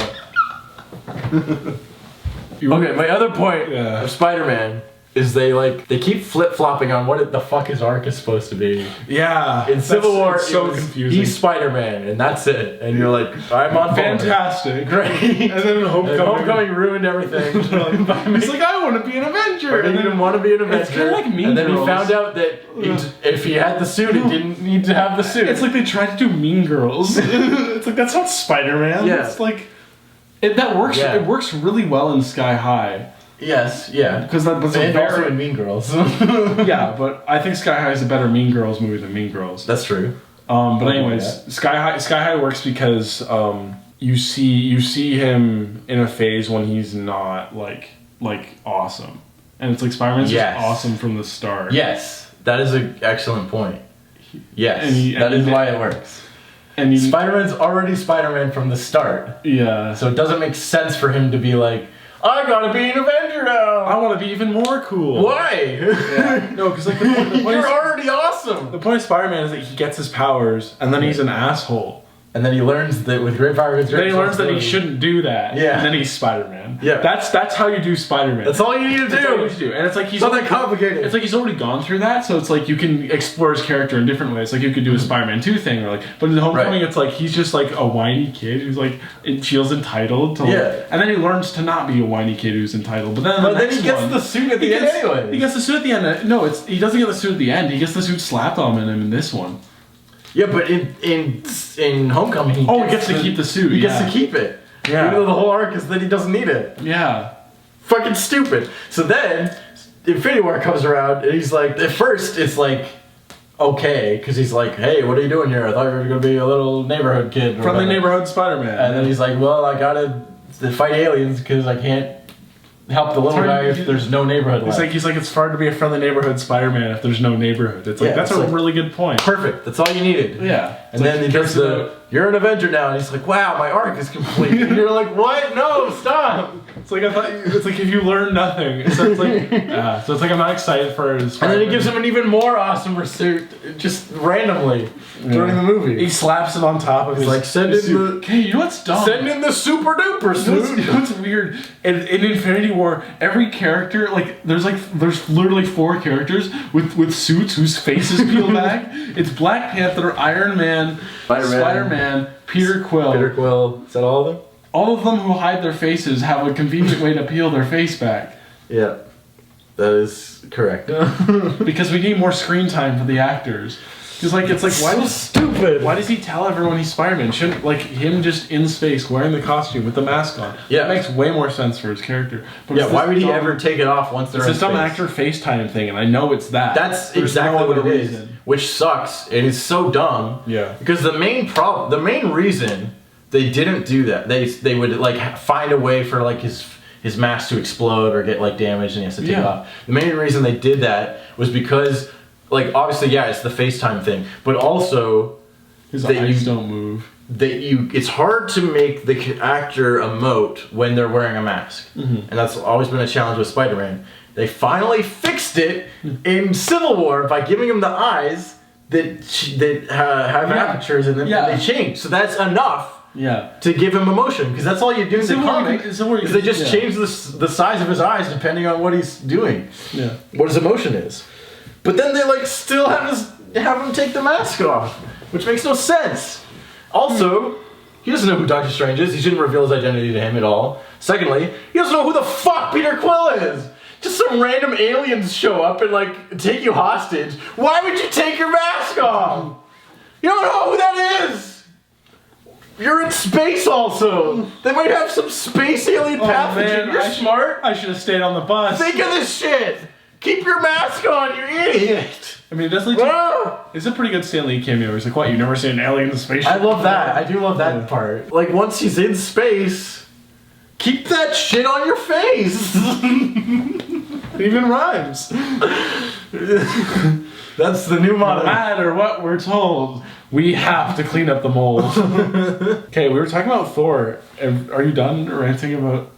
Okay, my other point of Spider-Man is they keep flip-flopping on what the fuck his arc is supposed to be. Yeah. In Civil War, it's so confusing. He's Spider-Man, and that's it. And you're like, I'm on board. Fantastic. Great. And then Homecoming ruined everything. He's like, I want to be an Avenger. And he didn't want to be an Avenger. It's kind of like Mean And then Girls. we found out that if he had the suit, he didn't need to have the suit. It's like they tried to do Mean Girls. It's like, that's not Spider-Man. Yeah. It's like, that works. Yeah. It works really well in Sky High. Yes, yeah. Because that's and also in Mean Girls. Yeah, but I think Sky High is a better Mean Girls movie than Mean Girls. That's true. But anyways, Sky High works because you see him in a phase when he's not like awesome, and it's like Spider-Man's just awesome from the start. Yes, that is an excellent point. Yes, and that is why it works. And Spider-Man's already Spider-Man from the start. Yeah. So it doesn't make sense for him to be like, I gotta be an Avenger now. I want to be even more cool. Why? Yeah. No, because like the point you're already awesome. The point of Spider-Man is that he gets his powers, and then he's an asshole. And then he learns that with great power comes great responsibility. Then he learns that he shouldn't do that. Yeah. And then he's Spider-Man. Yeah. That's how you do Spider-Man. That's all you need to do. That's all you need to do. And it's like he's not that complicated. It's like he's already gone through that, so it's like you can explore his character in different ways. Like you could do a Spider-Man 2 thing, or like, but in Homecoming, it's like he's just like a whiny kid who's like it feels entitled to. And then he learns to not be a whiny kid who's entitled. But then he gets the suit at the end anyway. He gets the suit at the end. No, he doesn't get the suit at the end. He gets the suit slapped on him in this one. Yeah, but in Homecoming, he gets to keep the suit. He gets to keep it. Yeah. Even though the whole arc is that he doesn't need it. Yeah. Fucking stupid. So then, Infinity War comes around, and he's like, at first, it's like, okay, because he's like, hey, what are you doing here? I thought you were going to be a little neighborhood kid. Friendly neighborhood Spider-Man. And then he's like, well, I gotta fight aliens because I can't help the little guy if there's no neighborhood left. He's like, it's hard to be a friendly neighborhood Spider-Man if there's no neighborhood. It's like, that's a really good point. Perfect. That's all you needed. Yeah. And then he does you're an Avenger now, and he's like, wow, my arc is complete. And you're like, what? No, stop. It's like, it's like if you learn nothing. So it's like, so it's like I'm not excited for his Spider-Man. And then he gives him an even more awesome suit, just randomly during the movie. He slaps it on top of his like, send in the. Hey, you know what's dumb? Send in the super duper suit. You know what's weird? In Infinity War, every character, there's literally 4 characters with suits whose faces peel back. It's Black Panther, Iron Man, Spider-Man, Peter Quill. Peter Quill. Is that all of them? All of them who hide their faces have a convenient way to peel their face back. Yeah, that is correct. Because we need more screen time for the actors. It's like why stupid? Why does he tell everyone he's Spider-Man? Shouldn't him just in space wearing the costume with the mask on? Yeah, that makes way more sense for his character. But yeah, why would he ever take it off once they're in space? It's this dumb actor FaceTime thing, and I know it's that. That's exactly what it is, which sucks. It is so dumb. Yeah, because the main reason they didn't do that, they would find a way for his mask to explode or get damaged and he has to take it off. The main reason they did that was because like obviously it's the FaceTime thing, but also his eyes don't move. It's hard to make the actor emote when they're wearing a mask, and that's always been a challenge with Spider-Man. They finally fixed it in Civil War by giving him the eyes that have apertures in them, and they change. So that's enough. To give him emotion, because that's all you do in the comic. Is they just change the size of his eyes depending on what he's doing. What his emotion is. But then they like still have him take the mask off, which makes no sense. Also, he doesn't know who Doctor Strange is. He shouldn't reveal his identity to him at all. Secondly, he doesn't know who the fuck Peter Quill is. Just some random aliens show up and like take you hostage. Why would you take your mask off? You don't know who that is. You're in space also. They might have some space alien pathogen. You're smart. I should have stayed on the bus. Think of this shit. Keep your mask on, you idiot. I mean, that's like it's a pretty good Stan Lee cameo. He's like, what, you've never seen an alien in space? I love that. I do love that part. Like, once he's in space, keep that shit on your face. It even rhymes. That's the new motto. No matter what we're told, we have to clean up the mold. Okay, we were talking about Thor. Are you done ranting about?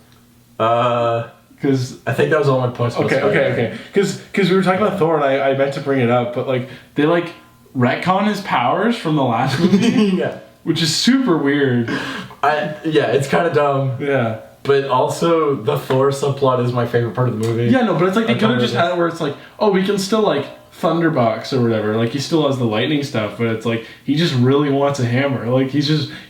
Because I think that was all my points. Okay. Because we were talking about Thor, and I meant to bring it up, but like they like retcon his powers from the last movie. Which is super weird. It's kind of dumb. Yeah. But also, the Thor subplot is my favorite part of the movie. Yeah, no, but it's like they could have just had it where it's like, oh, we can still like Thunderbox or whatever. Like he still has the lightning stuff, but it's like he just really wants a hammer. Like he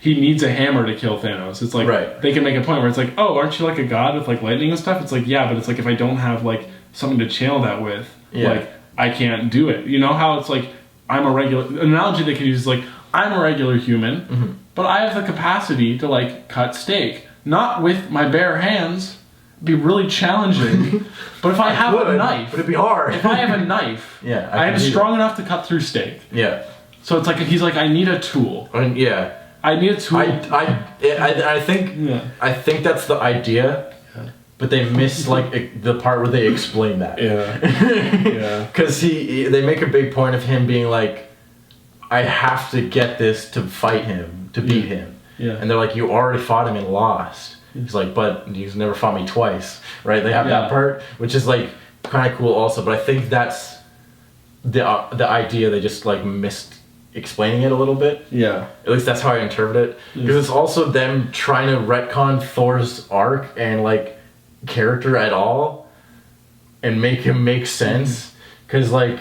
needs a hammer to kill Thanos. It's like they can make a point where it's like, oh, aren't you like a god with like lightning and stuff? It's like, yeah, but it's like if I don't have like something to channel that with, like I can't do it. You know how it's like I'm a regular an analogy they could use is like I'm a regular human, but I have the capacity to like cut steak. Not with my bare hands. It'd be really challenging. But if I have a knife... But it'd be hard. If I have a knife, I am strong enough to cut through steak. Yeah. So it's like, he's like, I need a tool. I need a tool. I think that's the idea. But they miss like the part where they explain that. Because they make a big point of him being like, I have to get this to fight him, to beat him. And they're like, you already fought him and lost. He's like, but you've never fought me twice, right? They have that part, which is like kind of cool also. But I think that's the idea. They just like missed explaining it a little bit. Yeah. At least that's how I interpret it. Because it's also them trying to retcon Thor's arc and like character at all, and make him make sense. Because like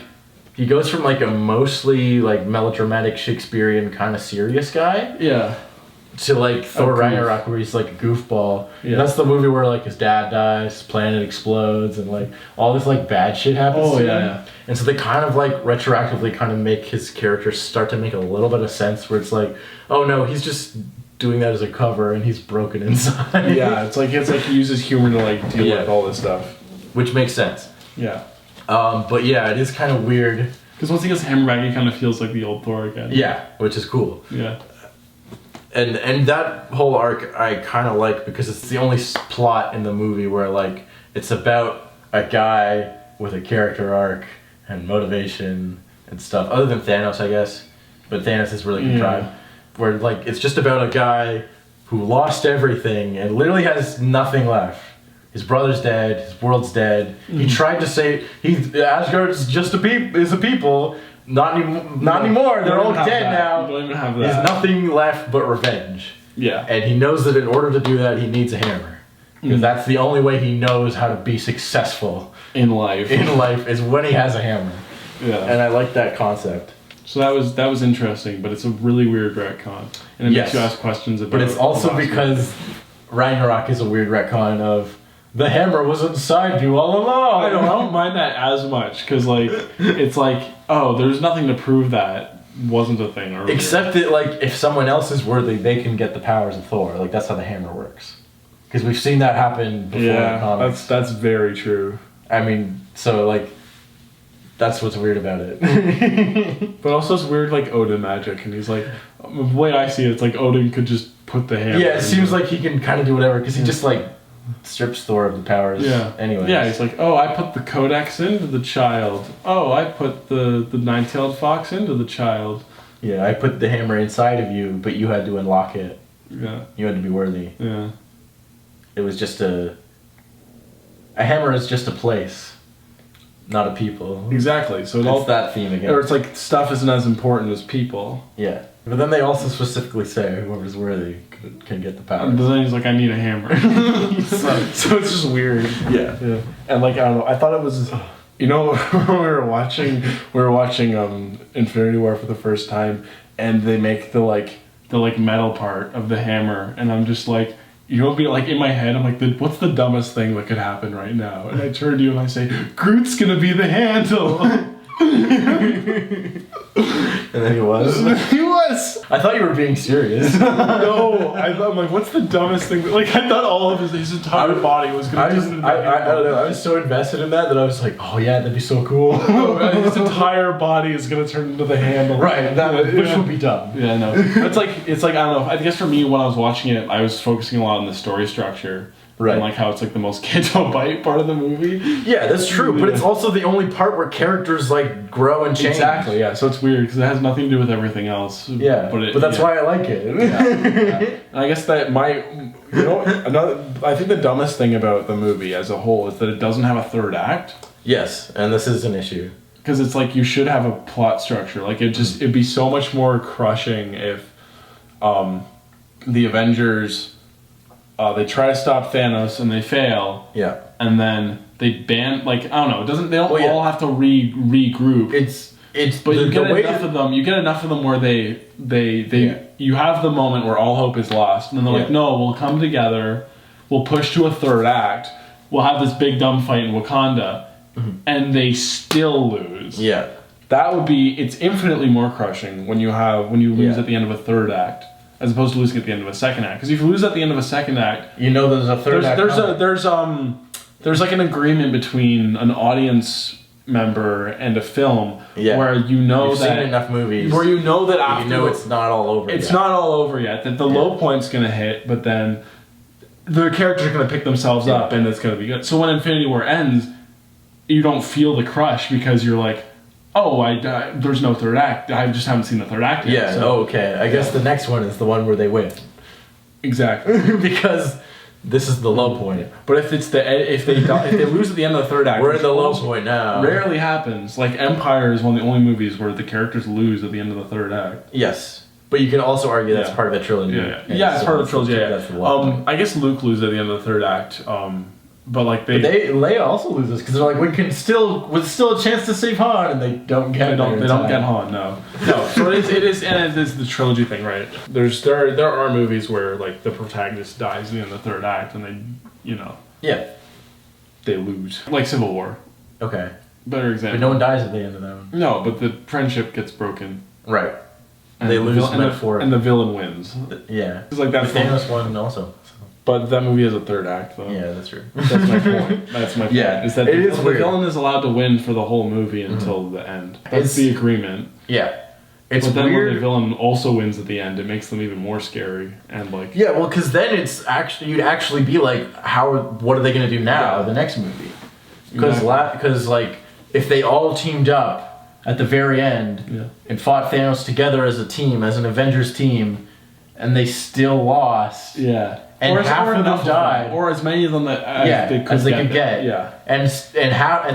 he goes from like a mostly like melodramatic Shakespearean kind of serious guy. To like Thor Ragnarok, where he's like a goofball. That's the movie where like his dad dies, his planet explodes, and like all this like bad shit happens to him. And so they kind of like retroactively kind of make his character start to make a little bit of sense, where it's like, oh no, he's just doing that as a cover and he's broken inside. It's like he uses humor to like deal with all this stuff. Which makes sense. But yeah, it is kind of weird. Because once he gets hammer back, he kind of feels like the old Thor again. Which is cool. And that whole arc I kind of like, because it's the only plot in the movie where like it's about a guy with a character arc and motivation and stuff, other than Thanos, I guess. But Thanos is really contrived. Where like it's just about a guy who lost everything and literally has nothing left. His brother's dead, his world's dead. He tried to say Asgard is just a people. Not anymore. They're all dead now. You don't even have that. There's nothing left but revenge. And he knows that in order to do that, he needs a hammer. Because that's the only way he knows how to be successful in life. Is when he has a hammer. And I like that concept. So that was interesting, but it's a really weird retcon, and it makes you ask questions about. But it's also because Ragnarok is a weird retcon of. The hammer was inside you all along. I don't mind that as much, because like it's like, oh, there's nothing to prove that wasn't a thing. Earlier. Except that like if someone else is worthy, they can get the powers of Thor. Like that's how the hammer works. Because we've seen that happen before in comics. That's very true. I mean, so like that's what's weird about it. But also it's weird like Odin magic, and he's like, the way I see it, it's like Odin could just put the hammer. Yeah, it seems like he can kind of do whatever, because he just like strip store of the powers. Yeah. Anyway. Yeah, he's like, oh, I put the codex into the child. Oh, I put the nine-tailed fox into the child. Yeah, I put the hammer inside of you, but you had to unlock it. Yeah. You had to be worthy. Yeah. It was just a hammer is just a place, not a people. Exactly. So It's that theme again. Or it's like stuff isn't as important as people. Yeah. But then they also specifically say whoever's worthy can get the power. But then he's like, I need a hammer. so it's just weird. Yeah. And like, I don't know, I thought it was, you know, when we were watching Infinity War for the first time, and they make the metal part of the hammer, and I'm just like, you know, be like in my head, I'm like, what's the dumbest thing that could happen right now? And I turn to you and I say, Groot's gonna be the handle. And then he was. He was. I thought you were being serious. No, I'm like, what's the dumbest thing? Like, I thought all of his entire body was gonna. I don't know. I was so invested in that I was like, oh yeah, that'd be so cool. His entire body is gonna turn into the handle. Right. Which would be dumb. Yeah, no. It's like I don't know. I guess for me, when I was watching it, I was focusing a lot on the story structure. Right. And like how it's like the most kid don't bite part of the movie. Yeah, that's true. But it's also the only part where characters like grow and change. Exactly. Yeah. So it's weird because it has nothing to do with everything else. Yeah. But that's why I like it. Yeah. And I guess that I think the dumbest thing about the movie as a whole is that it doesn't have a third act. Yes, and this is an issue. Because it's like you should have a plot structure. Like it'd be so much more crushing if the Avengers they try to stop Thanos and they fail. Yeah. And then they ban, like, I don't know, they don't all have to regroup. But you get enough of them where you have the moment where all hope is lost, and then they're like, no, we'll come together, we'll push to a third act, we'll have this big dumb fight in Wakanda, and they still lose. Yeah. It's infinitely more crushing when you lose at the end of a third act, as opposed to losing at the end of a second act. Because if you lose at the end of a second act, you know there's a third act. There's like an agreement between an audience member and a film where you know You've seen enough movies where you know that after it's not all over. It's not all over yet. That the low point's gonna hit, but then the characters are gonna pick themselves up, and it's gonna be good. So when Infinity War ends, you don't feel the crush because you're like, oh, there's no third act. I just haven't seen the third act yet. Yeah. So, okay. I guess the next one is the one where they win. Exactly. Because this is the low point. But if they lose at the end of the third act, we're at the low point now. Rarely happens. Like Empire is one of the only movies where the characters lose at the end of the third act. Yes. But you can also argue that's part of the trilogy. Yeah, it's part of the trilogy. Yeah. I guess Luke loses at the end of the third act. But like Leia also loses because they're like, with still a chance to save Han, and they don't get they don't get Han. No. So it is the trilogy thing, right? There are movies where like the protagonist dies at the end of the third act, and they lose, like Civil War. Okay. Better example. But no one dies at the end of that one. No, but the friendship gets broken. Right. And they lose metaphorically. And the villain wins. Yeah. It's like that. The Thanos one also. But that movie has a third act, though. Yeah, that's true. That's my point. That's my point. Yeah, is that the villain is allowed to win for the whole movie until the end. That's the agreement. Yeah. It's but then weird. when the villain also wins at the end, it makes them even more scary and like. Yeah, well, because then you'd actually be like, what are they gonna do now? The next movie, because like if they all teamed up at the very end and fought Thanos together as a team, as an Avengers team, and they still lost. Yeah. And half of them died, or as many of them as they could get. Yeah. And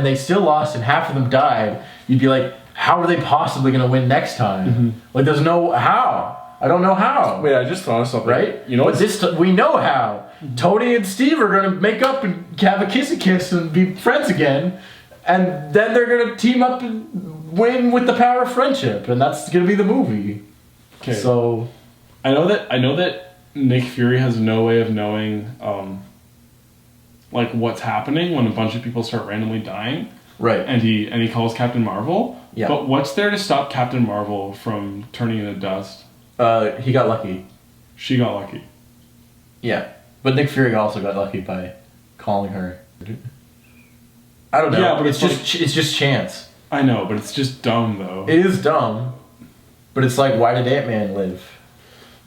they still lost, and half of them died. You'd be like, how are they possibly going to win next time? Mm-hmm. Like, there's no how. I don't know how. Wait, I just thought of something. Right? You know, but we know how. Tony and Steve are going to make up and have a kiss and be friends again, and then they're going to team up and win with the power of friendship, and that's going to be the movie. Okay. So, I know that Nick Fury has no way of knowing like what's happening when a bunch of people start randomly dying. Right. And he calls Captain Marvel. Yeah. But what's there to stop Captain Marvel from turning into dust? He got lucky. She got lucky. Yeah. But Nick Fury also got lucky by calling her. I don't know. Yeah, but it's just chance. I know, but it's just dumb though. It is dumb. But it's like, why did Ant-Man live?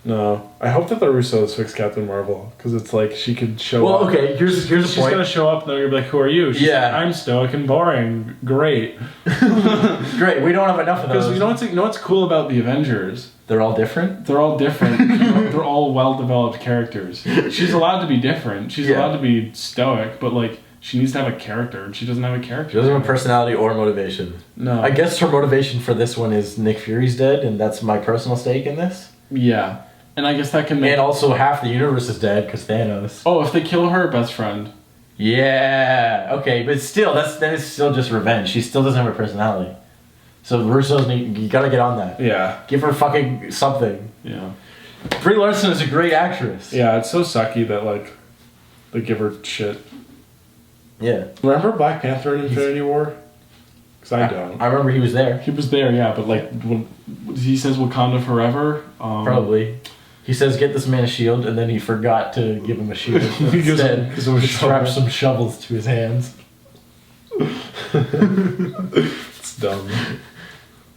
No, I hope that the Russos fix Captain Marvel because it's like she could show Well, up. okay, here's the She's point. gonna show up and they're gonna be like, "Who are you?" She's Yeah. like, I'm stoic and boring. Great. Great, we don't have enough of Because those. you know what's cool about the Avengers? They're all different? They're all different. They're all well-developed characters. She's allowed to be different. She's allowed to be stoic, but like she needs to have a character, and she doesn't have a character. She doesn't have a personality or motivation. No. I guess her motivation for this one is Nick Fury's dead, and that's my personal stake in this. Yeah. And I guess that can make... And also half the universe is dead because Thanos. Oh, if they kill her best friend. Yeah. Okay, but still, then it's still just revenge. She still doesn't have a personality. So the Russos you gotta get on that. Yeah. Give her fucking something. Yeah. Brie Larson is a great actress. Yeah, it's so sucky that like they give her shit. Yeah. Remember Black Panther in Infinity War? Because I don't. I remember he was there. He was there, yeah, but like when he says Wakanda forever. Probably. He says, "Get this man a shield," and then he forgot to give him a shield. Instead, he strapped some shovels to his hands. It's dumb.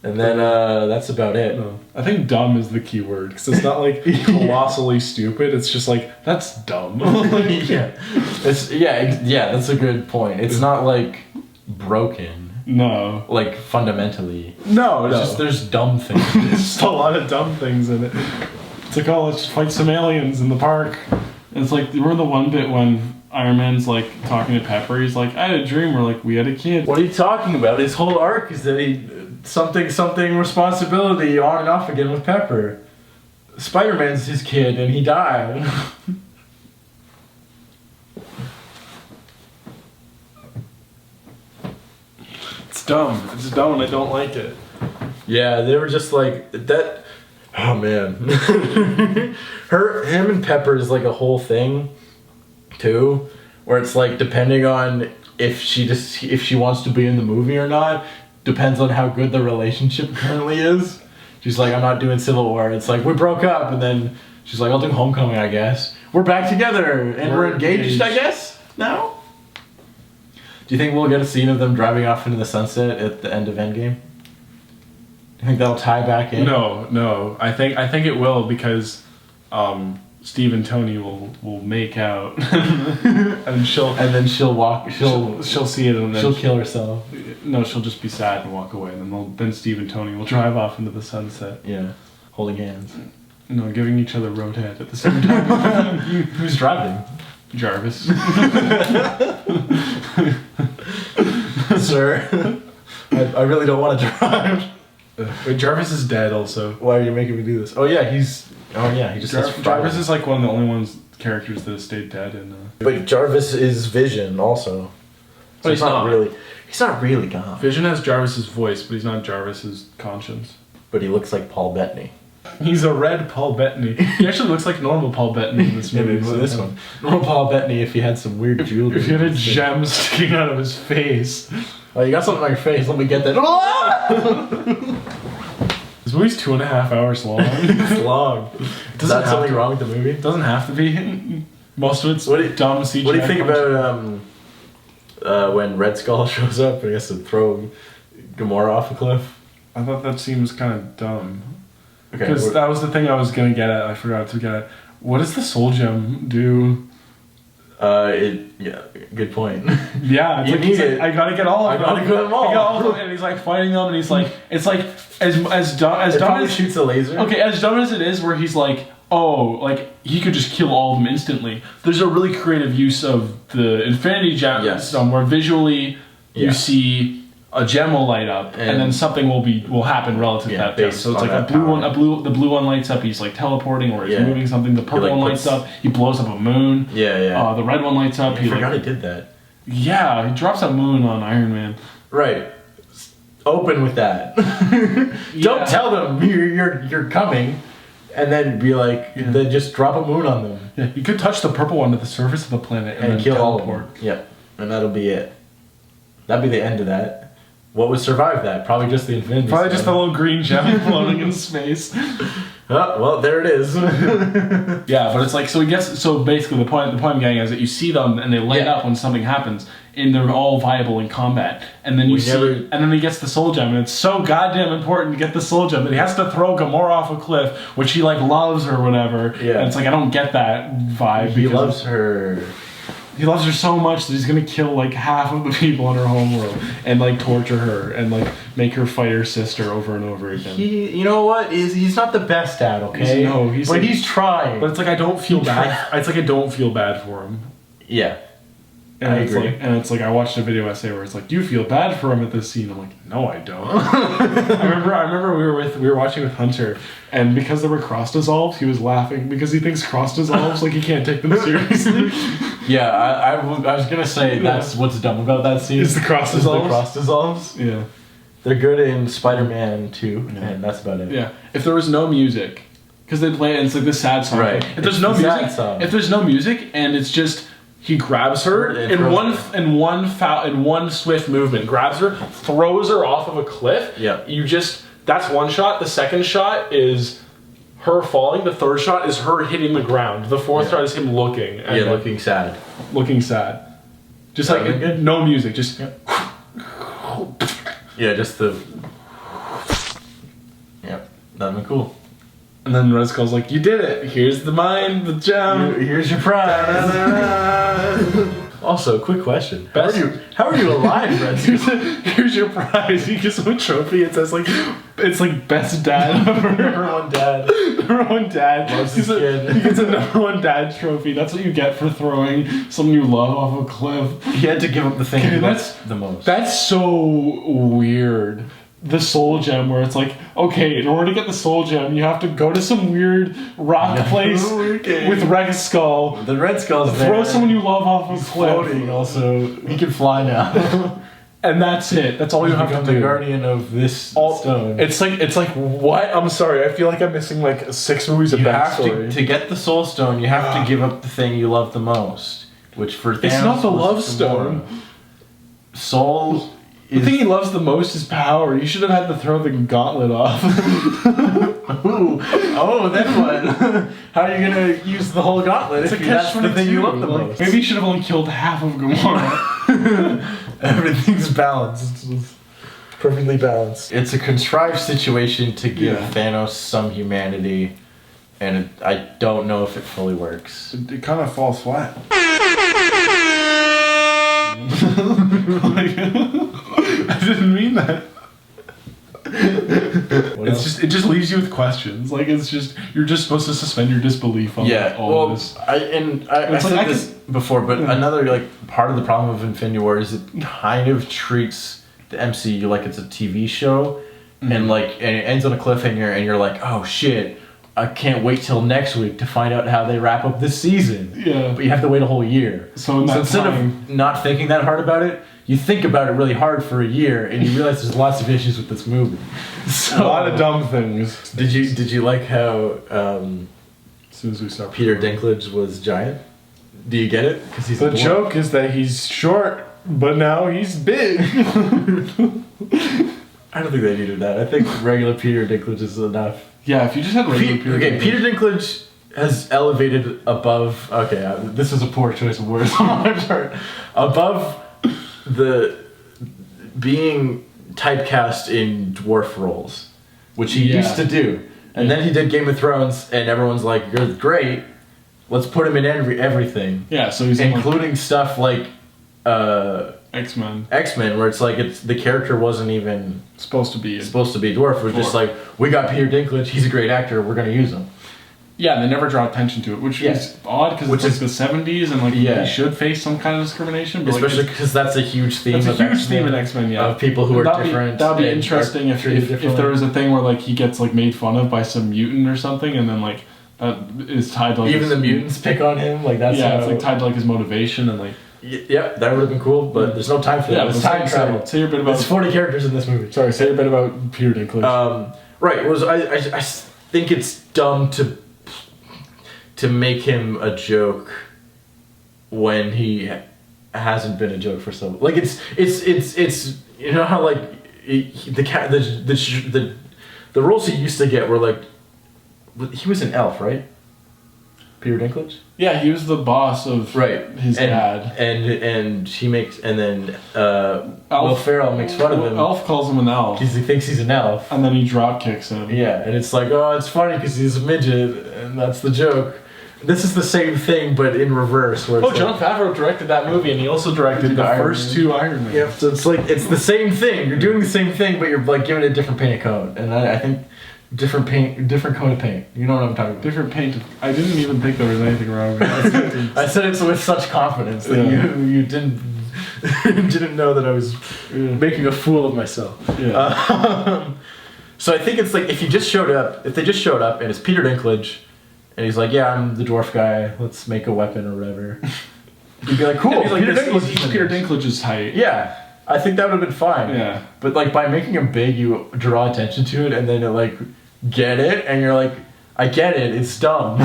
And then that's about it. No. I think dumb is the key word because it's not like colossally stupid. It's just like that's dumb. Yeah, that's a good point. It's not like broken. No. Like fundamentally. No, It's just there's dumb things. There's just a lot of dumb things in it. It's like, oh, let's fight some aliens in the park. And it's like, remember the one bit when Iron Man's like talking to Pepper? He's like, I had a dream where like we had a kid. What are you talking about? His whole arc is that he something responsibility on and off again with Pepper. Spider-Man's his kid and he died. It's dumb. It's dumb and I don't like it. Yeah, they were just like that. Oh man, him and Pepper is like a whole thing, too, where it's like depending on if she wants to be in the movie or not, depends on how good the relationship currently is. She's like, I'm not doing Civil War. It's like we broke up, and then she's like, I'll do Homecoming, I guess. We're back together and we're engaged, I guess. Now. Do you think we'll get a scene of them driving off into the sunset at the end of Endgame? You think that'll tie back in? No. I think it will because Steve and Tony will make out and then she'll see it and then she'll kill herself. No, she'll just be sad and walk away. And then Steve and Tony will drive off into the sunset. Yeah, holding hands. No, giving each other roadhead at the same time. Who's driving? Jarvis. Sir, I really don't want to drive. Wait, Jarvis is dead also. Why are you making me do this? He just Jarvis is like one of the only characters that has stayed dead in But Jarvis is Vision also. So he's not. He's not really gone. Vision has Jarvis's voice, but he's not Jarvis's conscience. But he looks like Paul Bettany. He's a red Paul Bettany. He actually looks like normal Paul Bettany in this movie. This one. Normal Paul Bettany if he had some weird jewelry. If he had a gem sticking out of his face. Oh, you got something on your face. Let me get that. This movie's 2.5 hours long. It's long. Is that something wrong with the movie? It doesn't have to be. Most of it's dumb CGI. What do you think about when Red Skull shows up and he has to throw Gamora off a cliff? I thought that scene was kind of dumb. Okay. Because that was the thing I was going to get at. I forgot to get at. What does the soul gem do? Yeah, good point. Yeah, it's You like, need he's it. like, I gotta get all of them. I gotta get them all. I got all of them, and he's like fighting them, and he's like, it's like as dumb as It dumb probably as shoots a laser. Okay, as dumb as it is, where he's like, oh, like he could just kill all of them instantly. There's a really creative use of the Infinity Gem, where visually you see a gem will light up, and then something will happen relative to that gem. So it's like the blue one lights up. He's like teleporting, or he's moving something. The purple one lights up. He blows up a moon. Yeah. The red one lights up. I forgot he did that. Yeah, he drops a moon on Iron Man. Right. Open with that. Don't tell them you're coming, and then be like, then just drop a moon on them. Yeah, you could touch the purple one to the surface of the planet and then kill teleport. all of them. Yep, and that'll be it. That'd be the end of that. What would survive that? Probably just the Infinity Probably Stone. just the little green gem floating in space. Oh, well, there it is. Yeah, but it's like, so basically the point I'm getting is that you see them and they light up when something happens. and they're all viable in combat. And then and then he gets the soul gem, and it's so goddamn important to get the soul gem that he has to throw Gamora off a cliff, which he like loves or whatever. Yeah. And it's like I don't get that vibe. He loves her. He loves her so much that he's gonna kill like half of the people in her homeworld and like torture her and like make her fight her sister over and over again. You know what? He's not the best at, okay? But he's trying. But it's like I don't feel bad. It's like I don't feel bad for him. Yeah. And I agree. It's like I watched a video essay where it's like, "Do you feel bad for him at this scene?" I'm like, "No, I don't." I remember we were watching with Hunter, and because there were cross dissolves, he was laughing because he thinks cross dissolves like he can't take them seriously. Yeah, I was gonna say that's what's dumb about that scene. Is the cross dissolves? The cross dissolves. Yeah, they're good in Spider-Man 2, and that's about it. Yeah, if there was no music, because they play, and it's like this sad song. Right. If there's no music, and it's just. He grabs her in one swift movement, grabs her, throws her off of a cliff. Yeah. That's one shot. The second shot is her falling. The third shot is her hitting the ground. The fourth shot is him looking. And looking sad. Looking sad. Just like good? No music, just. Yeah, just the. Yeah, that'd been cool. And then Red Skull's like, "You did it. Here's the gem. Here's your prize." Also, quick question: How are you alive, Red Skull? Here's your prize. He gets him a trophy. It says it's like best dad ever. Number one dad. Number one dad. Loves his kid. He gets a number one dad trophy. That's what you get for throwing someone you love off a cliff. He had to give up the thing he loves the most. That's so weird. The soul gem, where it's like, okay, in order to get the soul gem, you have to go to some weird rock place with Red Skull. The Red Skull's there. Throw someone you love off a cliff. Floating. Also, he can fly now. And that's it. That's all you have to do. The guardian of this stone. It's like what? I'm sorry. I feel like I'm missing like 6 movies of backstory. To get the soul stone, you have to give up the thing you love the most, which for Thanos it's not the love stone. Soul. The thing he loves the most is power. You should have had to throw the gauntlet off. Ooh. Oh, then what? How are you gonna use the whole gauntlet if that's the thing you love the most? Maybe you should have only killed half of Gamora. Everything's balanced. It's perfectly balanced. It's a contrived situation to give Thanos some humanity, and I don't know if it fully works. It kind of falls flat. I didn't mean that. It just leaves you with questions. Like you're just supposed to suspend your disbelief on all of this. I said this before, but another part of the problem of Infinity War is it kind of treats the MCU like it's a TV show, and it ends on a cliffhanger, and you're like, oh shit. I can't wait till next week to find out how they wrap up this season. Yeah. But you have to wait a whole year. So instead of not thinking that hard about it, you think about it really hard for a year, and you realize there's lots of issues with this movie. So, a lot of dumb things. Did you like how as soon as we start Peter Dinklage was giant? Do you get it? Because he's the joke is that he's short, but now he's big. I don't think they needed that. I think regular Peter Dinklage is enough. Yeah, if you just had regular Peter Dinklage. Peter Dinklage has elevated above... Okay, this is a poor choice of words on my part. Above the being typecast in dwarf roles, which he used to do. And then he did Game of Thrones, and everyone's like, you're great. Let's put him in everything. Yeah, so he's... Including stuff like... X-Men, where it's like the character wasn't even supposed to be dwarf. It was just like, we got Peter Dinklage, he's a great actor, we're gonna use him. Yeah, and they never draw attention to it, which is odd because it's like the 70s and he should face some kind of discrimination. But especially because that's a huge theme. That's a huge theme in X-Men. Yeah, of people who are different. That'd be interesting if there was a thing where he gets made fun of by some mutant or something, and then that is tied to even the mutants pick on him. That's it's tied to his motivation and Yeah, that would have been cool, but there's no time for that. It's time travel. Say your bit about... There's 40 characters in this movie. Sorry, say your bit about Peter Dinklage. Right, I think it's dumb to make him a joke when he hasn't been a joke for so long. It's you know how the roles he used to get were he was an elf, right? Peter Dinklage? Yeah, he was the boss of his dad. And he makes, and then Will Ferrell makes fun of him. Elf calls him an elf. Because he thinks he's an elf. And then he drop kicks him. Yeah, and it's like, oh, it's funny because he's a midget, and that's the joke. This is the same thing, but in reverse. Where Jon Favreau directed that movie, and he also directed the first two Iron Man. Yep, so it's like, it's the same thing. You're doing the same thing, but you're like giving it a different paint of coat. And I think different coat of paint. You know what I'm talking about. Different paint. I didn't even think there was anything wrong with it. I said it with such confidence that you didn't know that I was making a fool of myself. Yeah. So I think it's like if they just showed up and it's Peter Dinklage, and he's like, yeah, I'm the dwarf guy. Let's make a weapon or whatever. You'd be like, cool. He's like, Peter Dinklage's height. Yeah. I think that would have been fine. Yeah. But like by making him big, you draw attention to it, and then it like get it, and you're like, I get it. It's dumb.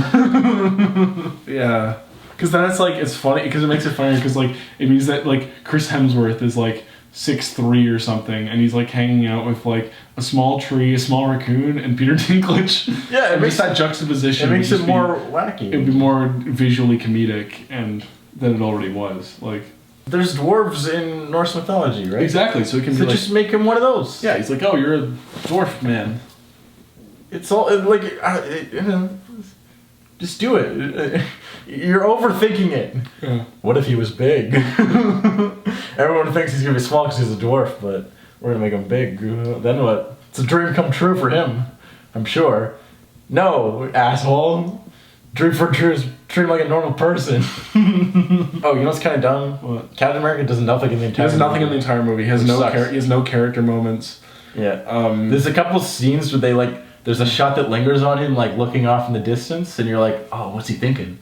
Yeah. Because then it's like it's funny because it makes it funny because like it means that like Chris Hemsworth is like 6'3" or something, and he's like hanging out with like a small tree, a small raccoon, and Peter Dinklage. Yeah, it makes that juxtaposition. It makes it more wacky. It'd be more visually comedic and than it already was. Like there's dwarves in Norse mythology, right? Exactly. So it can be like, just make him one of those. Yeah, he's like, oh, you're a dwarf man. It's all like, just do it. You're overthinking it. Yeah. What if he was big? Everyone thinks he's gonna be small because he's a dwarf, but we're gonna make him big. Then what? It's a dream come true for him, I'm sure. No, asshole. Dream like a normal person. Oh, you know what's kind of dumb? What? Captain America does nothing in the entire. He does nothing in the entire movie. He has no character moments. Yeah. There's a couple scenes where they like. There's a shot that lingers on him, like looking off in the distance, and you're like, oh, what's he thinking?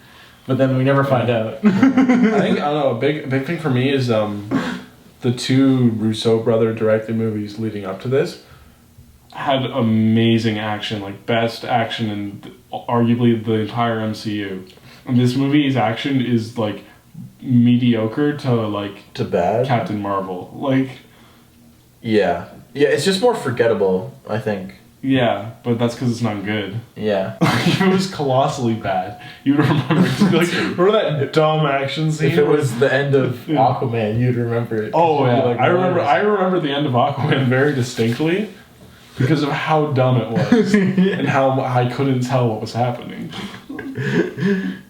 But then we never find out. I don't know. A big thing for me is the two Russo brother directed movies leading up to this had amazing action, like best action in arguably the entire MCU. And this movie's action is like mediocre to bad Captain Marvel. Like, yeah, it's just more forgettable, I think. Yeah, but that's because it's not good. Yeah. If it was colossally bad, you would remember it. Like, remember that dumb action scene? If it was the end of Aquaman, you'd remember it. Oh yeah, like, I remember the end of Aquaman very distinctly because of how dumb it was and how I couldn't tell what was happening.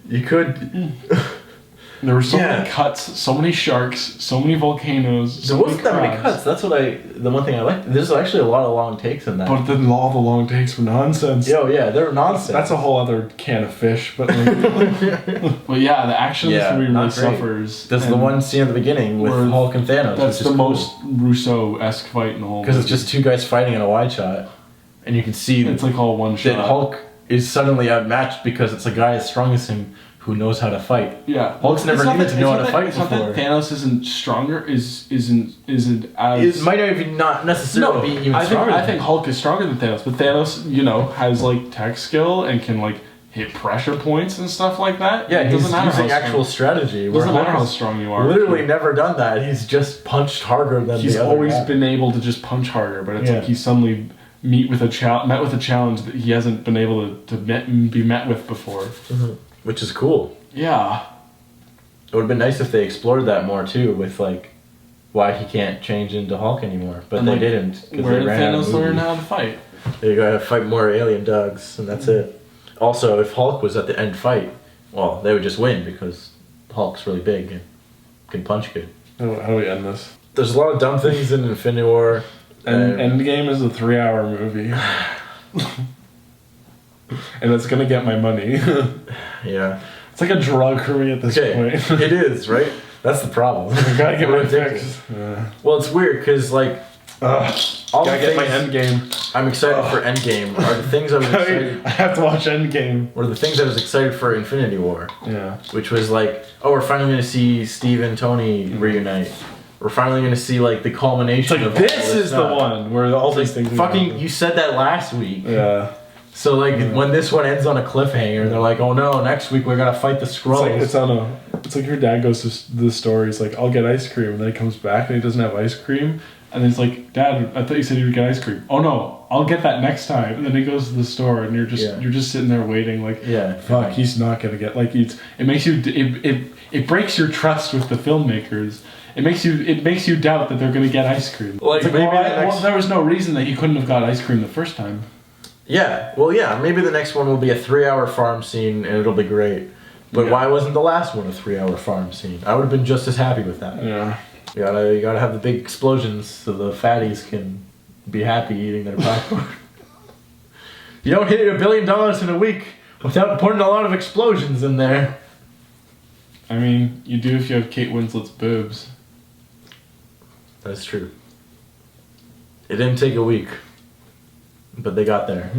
You could. There were so many cuts, so many sharks, so many volcanoes. There wasn't that many cuts. That's the one thing I liked. There's actually a lot of long takes in that. But then all the long takes were nonsense. Yo, yeah, they were nonsense. That's a whole other can of fish. But but yeah, the action in this movie really suffers. There's the one scene at the beginning with Hulk and Thanos. That's the most Russo-esque fight in the whole movie. Because it's just two guys fighting in a wide shot. And you can see it's like all one shot. That Hulk is suddenly outmatched because it's a guy as strong as him who knows how to fight. Yeah, Hulk's never needed to know how to fight it's before. Not that Thanos isn't stronger. Isn't as. It might even not necessarily be even stronger. I think Hulk is stronger than Thanos, but Thanos, has like tech skill and can like hit pressure points and stuff like that. Yeah, he's using actual strategy. It doesn't matter how strong you are. Literally never done that. He's just punched harder than. He's always been able to just punch harder, but it's like he's suddenly met with a challenge that he hasn't been able to be met with before. Mm-hmm. Which is cool. Yeah. It would have been nice if they explored that more too, with like why he can't change into Hulk anymore, but they didn't. Where did Thanos learn how to fight? You gotta fight more alien dogs, and that's it. Also, if Hulk was at the end fight, well, they would just win because Hulk's really big and can punch good. How do we end this? There's a lot of dumb things in Infinity War. Endgame is a 3-hour movie. And it's gonna get my money. Yeah. It's like a drug for me at this point. It is, right? That's the problem. I gotta get my fix. Well, it's weird because like all gotta get my Endgame. I'm excited for Endgame. Are the things I was excited. I have to watch Endgame. Or the things I was excited for Infinity War. Yeah. Which was like, oh, we're finally gonna see Steve and Tony reunite. We're finally gonna see like the culmination of this is the one where all these things. Fucking, you said that last week. Yeah. So like when this one ends on a cliffhanger, they're like, "Oh no, next week we're gonna fight the Skrulls." It's like your dad goes to the store. He's like, "I'll get ice cream," and then he comes back and he doesn't have ice cream, And he's like, Dad, I thought you said you would get ice cream. Oh no, I'll get that next time. And then he goes to the store, and you're just sitting there waiting, like, fuck, he's not gonna get, like, it makes you, it breaks your trust with the filmmakers. It makes you doubt that they're gonna get ice cream. Like, maybe there was no reason that he couldn't have got ice cream the first time. Yeah, well, yeah, maybe the next one will be a 3-hour farm scene, and it'll be great. But why wasn't the last one a 3-hour farm scene? I would have been just as happy with that. Yeah. You gotta have the big explosions so the fatties can be happy eating their popcorn. You don't hit $1 billion in a week without putting a lot of explosions in there. I mean, you do if you have Kate Winslet's boobs. That's true. It didn't take a week, but they got there.